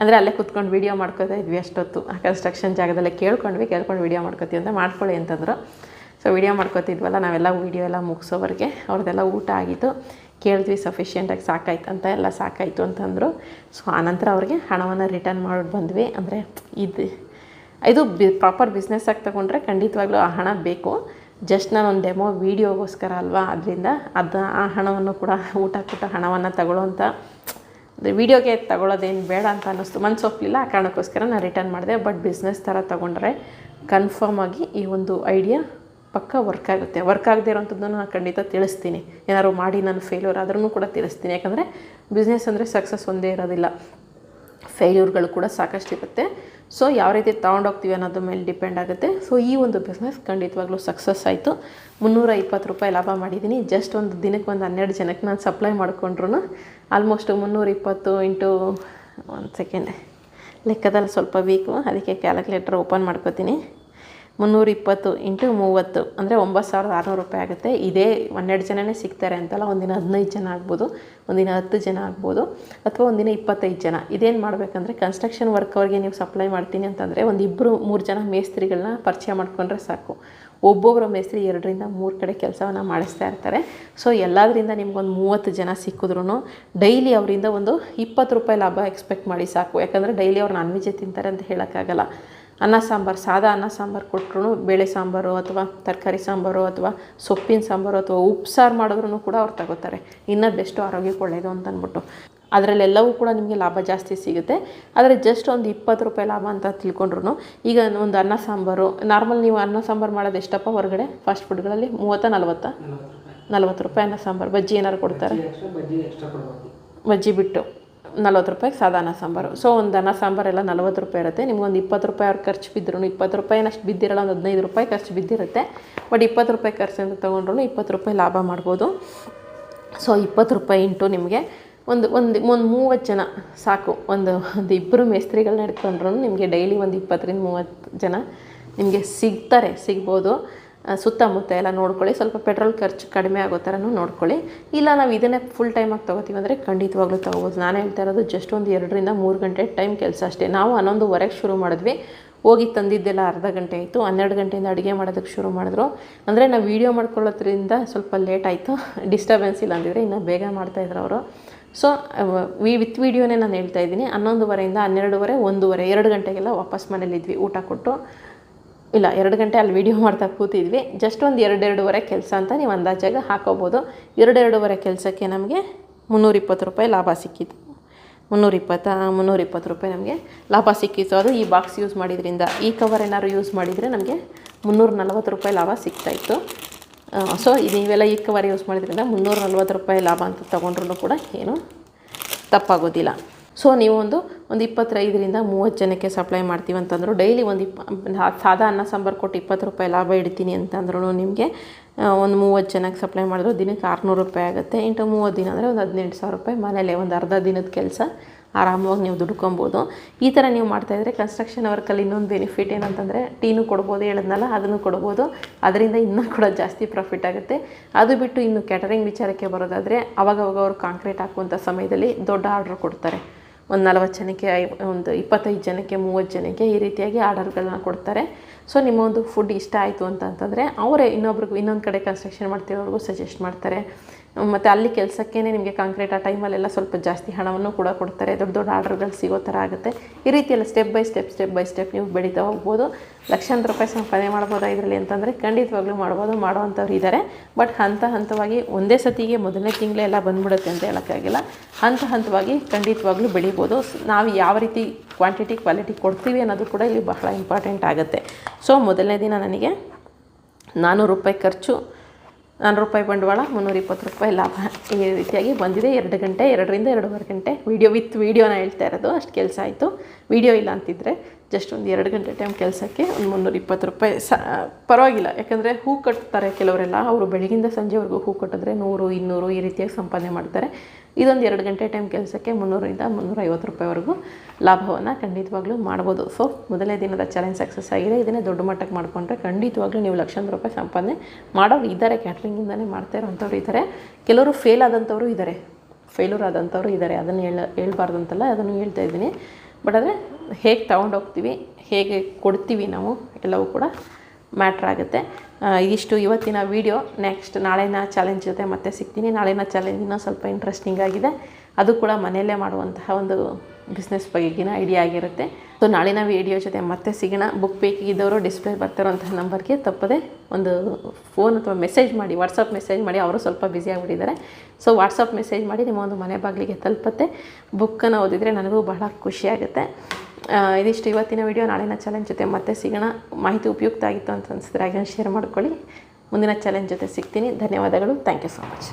ಅಂದರೆ ಅಲ್ಲೇ ಕೂತ್ಕೊಂಡು ವೀಡಿಯೋ ಮಾಡ್ಕೋತಾ ಇದ್ವಿ ಅಷ್ಟೊತ್ತು. ಆ ಕನ್ಸ್ಟ್ರಕ್ಷನ್ ಜಾಗದಲ್ಲೇ ಕೇಳ್ಕೊಂಡು ವೀಡಿಯೋ ಮಾಡ್ಕೋತೀವಿ ಅಂತ ಮಾಡ್ಕೊಳ್ಳಿ ಅಂತಂದರು. ಸೊ ವೀಡಿಯೋ ಮಾಡ್ಕೋತಿದ್ವಲ್ಲ ನಾವೆಲ್ಲ ವೀಡಿಯೋ ಎಲ್ಲ ಮುಗಿಸೋವರೆಗೆ ಅವ್ರದ್ದೆಲ್ಲ ಊಟ ಆಗಿತ್ತು. ಕೇಳಿದ್ವಿ ಸಫಿಷಿಯೆಂಟಾಗಿ ಸಾಕಾಯ್ತು ಅಂತ, ಎಲ್ಲ ಸಾಕಾಯಿತು ಅಂತಂದರು. ಸೊ ಆನಂತರ ಅವ್ರಿಗೆ ಹಣವನ್ನು ರಿಟರ್ನ್ ಮಾಡಿ ಬಂದ್ವಿ. ಅಂದರೆ ಇದು ಪ್ರಾಪರ್ ಬಿಸ್ನೆಸ್ ಆಗಿ ತೊಗೊಂಡ್ರೆ ಖಂಡಿತವಾಗ್ಲೂ ಆ ಹಣ ಬೇಕು. ಜಸ್ಟ್ ನಾನೊಂದು ಡೆಮೋ ವೀಡಿಯೋಗೋಸ್ಕರ ಅಲ್ವಾ, ಅದರಿಂದ ಆ ಹಣವನ್ನು ಕೂಡ ಊಟ ಹಣವನ್ನು ತಗೊಳ್ಳೋಂಥ ವೀಡಿಯೋಗೆ ತಗೊಳ್ಳೋದೇನು ಬೇಡ ಅಂತ ಅನ್ನಿಸ್ತು, ಮನಸ್ಸು ಒಪ್ಪಲಿಲ್ಲ. ಆ ಕಾರಣಕ್ಕೋಸ್ಕರ ನಾನು ರಿಟರ್ನ್ ಮಾಡಿದೆ. ಬಟ್ ಬಿಸ್ನೆಸ್ ಥರ ತೊಗೊಂಡ್ರೆ ಕನ್ಫರ್ಮ್ ಆಗಿ ಈ ಒಂದು ಐಡಿಯಾ ಪಕ್ಕ ವರ್ಕ್ ಆಗುತ್ತೆ. ವರ್ಕ್ ಆಗದೆ ಇರೋಂಥದ್ದನ್ನು ನಾನು ಖಂಡಿತ ತಿಳಿಸ್ತೀನಿ. ಏನಾದ್ರು ಮಾಡಿ ನಾನು ಫೇಲ್ಯೂರ್ ಆದ್ರೂ ಕೂಡ ತಿಳಿಸ್ತೀನಿ. ಯಾಕಂದರೆ ಬಿಸ್ನೆಸ್ ಅಂದರೆ ಸಕ್ಸಸ್ ಒಂದೇ ಇರೋದಿಲ್ಲ, ಫೇಲ್ಯೂರ್ಗಳು ಕೂಡ ಸಾಕಷ್ಟು ಇರುತ್ತೆ. ಸೊ ಯಾವ ರೀತಿ ತೊಗೊಂಡೋಗ್ತೀವಿ ಅನ್ನೋದ್ರ ಮೇಲೆ ಡಿಪೆಂಡ್ ಆಗುತ್ತೆ. ಸೊ ಈ ಒಂದು ಬಿಸ್ನೆಸ್ ಖಂಡಿತವಾಗ್ಲೂ ಸಕ್ಸಸ್ ಆಯಿತು. 320 ರೂಪಾಯಿ ಲಾಭ ಮಾಡಿದ್ದೀನಿ. ಜಸ್ಟ್ ಒಂದು ದಿನಕ್ಕೆ ಒಂದು 12 ಜನಕ್ಕೆ ನಾನು ಸಪ್ಲೈ ಮಾಡಿಕೊಂಡ್ರು ಆಲ್ಮೋಸ್ಟ್ 320 ಇಂಟು 1 ಸೆಕೆಂಡ್ ಲೆಕ್ಕದಲ್ಲಿ ಸ್ವಲ್ಪ ವೀಕು, ಅದಕ್ಕೆ ಕ್ಯಾಲ್ಕುಲೇಟರ್ ಓಪನ್ ಮಾಡ್ಕೋತೀನಿ. 320 ಇಂಟು 30 ಅಂದರೆ 9600 ರೂಪಾಯಿ ಆಗುತ್ತೆ. ಇದೇ 12 ಜನನೇ ಸಿಗ್ತಾರೆ ಅಂತಲ್ಲ, ಒಂದಿನ 15 ಜನ ಆಗ್ಬೋದು, ಒಂದಿನ 10 ಜನ ಆಗ್ಬೋದು, ಅಥವಾ ಒಂದಿನ 25 ಜನ. ಇದೇನು ಮಾಡಬೇಕಂದ್ರೆ ಕನ್ಸ್ಟ್ರಕ್ಷನ್ ವರ್ಕ್ ಅವ್ರಿಗೆ ನೀವು ಸಪ್ಲೈ ಮಾಡ್ತೀನಿ ಅಂತಂದರೆ ಒಂದು 2-3 ಜನ ಮೇಸ್ತ್ರಿಗಳನ್ನ ಪರಿಚಯ ಮಾಡ್ಕೊಂಡ್ರೆ ಸಾಕು. ಒಬ್ಬೊಬ್ಬರು ಮೇಸ್ತ್ರಿ 2ರಿಂದ 3 ಕಡೆ ಕೆಲಸವನ್ನು ಮಾಡಿಸ್ತಾ ಇರ್ತಾರೆ. ಸೊ ಎಲ್ಲದರಿಂದ ನಿಮ್ಗೊಂದು 30 ಜನ ಸಿಕ್ಕಿದ್ರೂ ಡೈಲಿ ಅವರಿಂದ ಒಂದು 20 ರೂಪಾಯಿ ಲಾಭ ಎಕ್ಸ್ಪೆಕ್ಟ್ ಮಾಡಿ ಸಾಕು. ಯಾಕಂದರೆ ಡೈಲಿ ಅವ್ರು ನಾನ್ ವೆಜ್ಜೇ ತಿಂತಾರೆ ಅಂತ ಹೇಳೋಕ್ಕಾಗಲ್ಲ. ಅನ್ನ ಸಾಂಬಾರು, ಸಾದಾ ಅನ್ನ ಸಾಂಬಾರು ಕೊಟ್ಟರು, ಬೇಳೆ ಸಾಂಬಾರು ಅಥವಾ ತರಕಾರಿ ಸಾಂಬಾರು ಅಥವಾ ಸೊಪ್ಪಿನ ಸಾಂಬಾರು ಅಥವಾ ಉಪ್ಸಾರು ಮಾಡಿದ್ರೂ ಕೂಡ ಅವ್ರು ತಗೋತಾರೆ. ಇನ್ನೂ ಬೆಸ್ಟು, ಆರೋಗ್ಯಕ್ಕೆ ಒಳ್ಳೆಯದು ಅಂತ ಅಂದ್ಬಿಟ್ಟು. ಅದರಲ್ಲೆಲ್ಲವೂ ಕೂಡ ನಿಮಗೆ ಲಾಭ ಜಾಸ್ತಿ ಸಿಗುತ್ತೆ. ಆದರೆ ಜಸ್ಟ್ ಒಂದು 20 ರೂಪಾಯಿ ಲಾಭ ಅಂತ ತಿಳ್ಕೊಂಡ್ರು, ಈಗ ಒಂದು ಅನ್ನ ಸಾಂಬಾರು ನಾರ್ಮಲ್ ನೀವು ಅನ್ನ ಸಾಂಬಾರು ಮಾಡೋದು ಎಷ್ಟಪ್ಪ ಹೊರಗಡೆ ಫಾಸ್ಟ್ ಫುಡ್ಗಳಲ್ಲಿ? 30-40 ರೂಪಾಯಿ ಅನ್ನ ಸಾಂಬಾರು. ಬಜ್ಜಿ ಏನಾದ್ರು ಕೊಡ್ತಾರೆ, ಬಜ್ಜಿ ಬಿಟ್ಟು 40 ರೂಪಾಯಿಗೆ ಸಾದಾ ಅನ್ನ ಸಾಂಬಾರು. ಸೊ ಒಂದು ಅನ್ನ ಸಾಂಬಾರೆಲ್ಲ 40 ರೂಪಾಯಿ ಇರುತ್ತೆ. ನಿಮ್ಗೊಂದು 20 ರೂಪಾಯಿ ಅವ್ರು ಖರ್ಚು ಬಿದ್ದರೂ 20 ರೂಪಾಯಿನಷ್ಟು ಬಿದ್ದಿರಲ್ಲ, ಒಂದು 15 ರೂಪಾಯಿ ಖರ್ಚು ಬಿದ್ದಿರುತ್ತೆ. ಬಟ್ 20 ರೂಪಾಯಿ ಖರ್ಚು ಅಂತ ತೊಗೊಂಡ್ರು 20 ರೂಪಾಯಿ ಲಾಭ ಮಾಡ್ಬೋದು. ಸೊ 20 ರೂಪಾಯಿ ಇಂಟು ನಿಮಗೆ ಒಂದು 30 ಜನ ಸಾಕು. ಒಂದು 2 ಮೇಸ್ತ್ರಿಗಳನ್ನ ಹಿಡ್ಕೊಂಡ್ರು ನಿಮಗೆ ಡೈಲಿ ಒಂದು 20-30 ಜನ ನಿಮಗೆ ಸಿಗ್ಬೋದು. ಸುತ್ತಮುತ್ತ ಎಲ್ಲ ನೋಡ್ಕೊಳ್ಳಿ. ಸ್ವಲ್ಪ ಪೆಟ್ರೋಲ್ ಖರ್ಚು ಕಡಿಮೆ ಆಗೋ ಥರನೂ ನೋಡ್ಕೊಳ್ಳಿ. ಇಲ್ಲ ನಾವು ಇದನ್ನೇ ಫುಲ್ ಟೈಮಾಗಿ ತೊಗೋತೀವಿ ಅಂದರೆ ಖಂಡಿತವಾಗ್ಲೂ ತೊಗೋಬೋದು. ನಾನು ಹೇಳ್ತಾ ಇರೋದು ಜಸ್ಟ್ ಒಂದು 2ರಿಂದ 3 ಗಂಟೆ ಟೈಮ್ ಕೆಲಸ ಅಷ್ಟೇ. ನಾವು 11:15ಕ್ಕೆ ಶುರು ಮಾಡಿದ್ವಿ, ಹೋಗಿ ತಂದಿದ್ದೆಲ್ಲ ಅರ್ಧ ಗಂಟೆ ಆಯಿತು. 12 ಗಂಟೆಯಿಂದ ಅಡುಗೆ ಮಾಡೋದಕ್ಕೆ ಶುರು ಮಾಡಿದ್ರು. ಅಂದರೆ ನಾವು ವೀಡಿಯೋ ಮಾಡ್ಕೊಳ್ಳೋದ್ರಿಂದ ಸ್ವಲ್ಪ ಲೇಟ್ ಆಯಿತು, ಡಿಸ್ಟರ್ಬೆನ್ಸ್ ಇಲ್ಲ ಅಂದಿದ್ರೆ ಇನ್ನೂ ಬೇಗ ಮಾಡ್ತಾಯಿದ್ರು ಅವರು. ಸೊ ವಿತ್ ವೀಡಿಯೋನೇ ನಾನು ಹೇಳ್ತಾ ಇದ್ದೀನಿ. 11:15ಇಂದ 12:30, 1:30, 2 ಗಂಟೆಗೆಲ್ಲ ವಾಪಸ್ ಮನೇಲಿದ್ವಿ. ಊಟ ಕೊಟ್ಟು ಇಲ್ಲ 2 ಗಂಟೆ ಅಲ್ಲಿ ವೀಡಿಯೋ ಮಾಡ್ತಾ ಕೂತಿದ್ವಿ. ಜಸ್ಟ್ ಒಂದು 2-2:30 ಕೆಲಸ ಅಂತ ನೀವು ಅಂದಾಜಾಗ ಹಾಕೋಬೋದು. 2-2:30 ಕೆಲಸಕ್ಕೆ ನಮಗೆ 320 ರೂಪಾಯಿ ಲಾಭ ಸಿಕ್ಕಿತ್ತು. 320 ರೂಪಾಯಿ ನಮಗೆ ಲಾಭ ಸಿಕ್ಕಿತ್ತು. ಅದು ಈ ಬಾಕ್ಸ್ ಯೂಸ್ ಮಾಡಿದ್ರಿಂದ. ಈ ಕವರ್ ಏನಾದ್ರು ಯೂಸ್ ಮಾಡಿದರೆ ನಮಗೆ 340 ರೂಪಾಯಿ ಲಾಭ ಸಿಗ್ತಾಯಿತ್ತು. ಸೊ ನೀವೆಲ್ಲ ಈ ಕವರ್ ಯೂಸ್ ಮಾಡಿದ್ರಿಂದ 340 ರೂಪಾಯಿ ಲಾಭ ಅಂತ ತೊಗೊಂಡ್ರೂ ಕೂಡ ಏನು ತಪ್ಪಾಗೋದಿಲ್ಲ. ಸೊ ನೀವು ಒಂದು 25ರಿಂದ 30 ಜನಕ್ಕೆ ಸಪ್ಲೈ ಮಾಡ್ತೀವಿ ಅಂತಂದ್ರು ಡೈಲಿ ಒಂದು ಸಾದಾ ಅನ್ನ ಸಾಂಬಾರು ಕೊಟ್ಟು 20 ರೂಪಾಯಿ ಲಾಭ ಇಡ್ತೀನಿ ಅಂತಂದ್ರೂ ನಿಮಗೆ ಒಂದು 30 ಜನಕ್ಕೆ ಸಪ್ಲೈ ಮಾಡಿದ್ರು ದಿನಕ್ಕೆ 600 ರೂಪಾಯಿ ಆಗುತ್ತೆ. ಇಂಟು 30 ದಿನ ಅಂದರೆ ಒಂದು 18,000 ರೂಪಾಯಿ ಮನೇಲೆ ಒಂದು ಅರ್ಧ ದಿನದ ಕೆಲಸ ಆರಾಮವಾಗಿ ನೀವು ದುಡ್ಕೊಬೋದು. ಈ ಥರ ನೀವು ಮಾಡ್ತಾಯಿದ್ರೆ ಕನ್ಸ್ಟ್ರಕ್ಷನ್ ವರ್ಕಲ್ಲಿ ಇನ್ನೊಂದು ಬೆನಿಫಿಟ್ ಏನಂತಂದರೆ ಟೀನು ಕೊಡ್ಬೋದು, ಹೇಳಿದ್ನಲ್ಲ ಅದನ್ನು ಕೊಡ್ಬೋದು. ಅದರಿಂದ ಇನ್ನೂ ಕೂಡ ಜಾಸ್ತಿ ಪ್ರಾಫಿಟ್ ಆಗುತ್ತೆ. ಅದು ಬಿಟ್ಟು ಇನ್ನು ಕ್ಯಾಟರಿಂಗ್ ವಿಚಾರಕ್ಕೆ ಬರೋದಾದರೆ ಅವಾಗವಾಗ ಅವರು ಕಾಂಕ್ರೀಟ್ ಹಾಕುವಂಥ ಸಮಯದಲ್ಲಿ ದೊಡ್ಡ ಆರ್ಡ್ರ್ ಕೊಡ್ತಾರೆ. ಒಂದು 40 ಜನಕ್ಕೆ, ಒಂದು 25 ಜನಕ್ಕೆ, 30 ಜನಕ್ಕೆ ಈ ರೀತಿಯಾಗಿ ಆರ್ಡರ್ಗಳನ್ನ ಕೊಡ್ತಾರೆ. ಸೊ ನಿಮ್ಮ ಒಂದು ಫುಡ್ ಇಷ್ಟ ಆಯಿತು ಅಂತಂತಂದರೆ ಅವರೇ ಇನ್ನೊಂದು ಕಡೆ ಕನ್ಸ್ಟ್ರಕ್ಷನ್ ಮಾಡ್ತಿರೋರಿಗೂ ಸಜೆಸ್ಟ್ ಮಾಡ್ತಾರೆ. ಮತ್ತು ಅಲ್ಲಿ ಕೆಲಸಕ್ಕೇ ನಿಮಗೆ ಕಾಂಕ್ರೀಟ್ ಆ ಟೈಮಲ್ಲೆಲ್ಲ ಸ್ವಲ್ಪ ಜಾಸ್ತಿ ಹಣವನ್ನು ಕೂಡ ಕೊಡ್ತಾರೆ. ದೊಡ್ಡ ದೊಡ್ಡ ಆರ್ಡರ್ಗಳು ಸಿಗೋ ಥರ ಆಗುತ್ತೆ. ಈ ರೀತಿಯೆಲ್ಲ ಸ್ಟೆಪ್ ಬೈ ಸ್ಟೆಪ್ ನೀವು ಬೆಳೀತಾ ಹೋಗ್ಬೋದು. ಲಕ್ಷಾಂತರ ರೂಪಾಯಿ ಸಂಪಾದನೆ ಮಾಡ್ಬೋದು ಇದರಲ್ಲಿ ಅಂತಂದರೆ ಖಂಡಿತವಾಗ್ಲೂ ಮಾಡ್ಬೋದು. ಮಾಡೋವಂಥವ್ರು ಇದ್ದಾರೆ. ಬಟ್ ಹಂತವಾಗಿ ಒಂದೇ ಸತಿಗೆ ಮೊದಲನೇ ತಿಂಗಳೇ ಎಲ್ಲ ಬಂದ್ಬಿಡುತ್ತೆ ಅಂತ ಹೇಳೋಕ್ಕಾಗಿಲ್ಲ. ಹಂತವಾಗಿ ಖಂಡಿತವಾಗ್ಲೂ ಬೆಳಿಬೋದು. ನಾವು ಯಾವ ರೀತಿ ಕ್ವಾಂಟಿಟಿ ಕ್ವಾಲಿಟಿ ಕೊಡ್ತೀವಿ ಅನ್ನೋದು ಕೂಡ ಇಲ್ಲಿ ಬಹಳ ಇಂಪಾರ್ಟೆಂಟ್ ಆಗುತ್ತೆ. ಸೊ ಮೊದಲನೇ ದಿನ ನನಗೆ 400 ರೂಪಾಯಿ ಖರ್ಚು, 400 ರೂಪಾಯಿ ಬಂಡವಾಳ, 320 ರೂಪಾಯಿ ಲಾಭ. ಈ ರೀತಿಯಾಗಿ ಬಂದಿದೆ. 2 ಗಂಟೆ, 2ರಿಂದ 2:30 ಗಂಟೆ ವಿತ್ ವೀಡಿಯೋನ ಹೇಳ್ತಾ ಇರೋದು. ಅಷ್ಟು ಕೆಲಸ ಆಯಿತು. ವೀಡಿಯೋ ಇಲ್ಲ ಅಂತಿದ್ದರೆ ಜಸ್ಟ್ ಒಂದು 2 ಗಂಟೆ ಟೈಮ್ ಕೆಲಸಕ್ಕೆ ಒಂದು 320 ರೂಪಾಯಿ ಪರವಾಗಿಲ್ಲ. ಯಾಕಂದರೆ ಹೂ ಕಟ್ತಾರೆ ಕೆಲವರೆಲ್ಲ, ಅವರು ಬೆಳಗಿಂದ ಸಂಜೆವರೆಗೂ ಹೂ ಕಟ್ಟಿದ್ರೆ 100, 200 ಈ ರೀತಿಯಾಗಿ ಸಂಪಾದನೆ ಮಾಡ್ತಾರೆ. ಇದೊಂದು 2 ಗಂಟೆ ಟೈಮ್ ಕೆಲಸಕ್ಕೆ 300ರಿಂದ 350 ರೂಪಾಯಿವರೆಗೂ ಲಾಭವನ್ನು ಖಂಡಿತವಾಗ್ಲೂ ಮಾಡ್ಬೋದು. ಸೊ ಮೊದಲನೇ ದಿನದ ಚಾಲೆಂಜ್ ಸಕ್ಸಸ್ ಆಗಿದೆ. ಇದನ್ನೇ ದೊಡ್ಡ ಮಟ್ಟಕ್ಕೆ ಮಾಡಿಕೊಂಡ್ರೆ ಖಂಡಿತವಾಗ್ಲೂ ನೀವು ಲಕ್ಷಾಂತರ ರೂಪಾಯಿ ಸಂಪಾದನೆ ಮಾಡೋರು ಇದ್ದಾರೆ. ಕ್ಯಾಟ್ರಿಂಗಿಂದನೇ ಮಾಡ್ತಾ ಇರೋಂಥವ್ರು ಇದ್ದಾರೆ. ಕೆಲವರು ಫೇಲ್ಯೂರ್ ಆದಂಥವ್ರು ಇದ್ದಾರೆ. ಅದನ್ನು ಹೇಳ್ಬಾರ್ದು ಅಂತಲ್ಲ, ಅದನ್ನು ಹೇಳ್ತಾ ಇದ್ದೀನಿ. ಬಟ್ ಆದರೆ ಹೇಗೆ ತೊಗೊಂಡೋಗ್ತೀವಿ, ಹೇಗೆ ಕೊಡ್ತೀವಿ ನಾವು, ಎಲ್ಲವೂ ಕೂಡ ಮ್ಯಾಟ್ರ್ ಆಗುತ್ತೆ. ಇದಿಷ್ಟು ಇವತ್ತಿನ ವೀಡಿಯೋ. ನೆಕ್ಸ್ಟ್ ನಾಳಿನ ಚಾಲೆಂಜ್ ಜೊತೆ ಮತ್ತೆ ಸಿಗ್ತೀನಿ. ನಾಳಿನ ಚಾಲೆಂಜ್ ಇನ್ನೂ ಸ್ವಲ್ಪ ಇಂಟ್ರೆಸ್ಟಿಂಗ್ ಆಗಿದೆ. ಅದು ಕೂಡ ಮನೆಯಲ್ಲೇ ಮಾಡುವಂತಹ ಒಂದು ಬಿಸ್ನೆಸ್ ಬಗೆಗಿನ ಐಡಿಯಾ ಆಗಿರುತ್ತೆ. ಸೊ ನಾಳಿನ ವಿಡಿಯೋ ಜೊತೆ ಮತ್ತೆ ಸಿಗೋಣ. ಬುಕ್ ಬೇಕಿದ್ದವರು ಡಿಸ್ಪ್ಲೇ ಬರ್ತಿರೋಂಥ ನಂಬರ್ಗೆ ತಪ್ಪದೆ ಒಂದು ಫೋನ್ ಅಥವಾ ಮೆಸೇಜ್ ಮಾಡಿ, ವಾಟ್ಸಪ್ ಮೆಸೇಜ್ ಮಾಡಿ. ಅವರು ಸ್ವಲ್ಪ ಬ್ಯುಸಿ ಆಗಿಬಿಟ್ಟಿದ್ದಾರೆ. ಸೊ ವಾಟ್ಸಪ್ ಮೆಸೇಜ್ ಮಾಡಿ ನಿಮ್ಮ ಒಂದು ಮನೆ ಬಾಗಿಲಿಗೆ ತಲುಪುತ್ತೆ. ಬುಕ್ಕನ್ನು ಓದಿದರೆ ನನಗೂ ಬಹಳ ಖುಷಿಯಾಗುತ್ತೆ. ಇದಿಷ್ಟು ಇವತ್ತಿನ ವಿಡಿಯೋ. ನಾಳಿನ ಚಾಲೆಂಜ್ ಜೊತೆ ಮತ್ತೆ ಸಿಗೋಣ. ಮಾಹಿತಿ ಉಪಯುಕ್ತ ಆಗಿತ್ತು ಅಂತ ಅನಿಸಿದ್ರೆ ಹಾಗೆ ಶೇರ್ ಮಾಡ್ಕೊಳ್ಳಿ. ಮುಂದಿನ ಚಾಲೆಂಜ್ ಜೊತೆ ಸಿಗ್ತೀನಿ. ಧನ್ಯವಾದಗಳು. Thank you so much.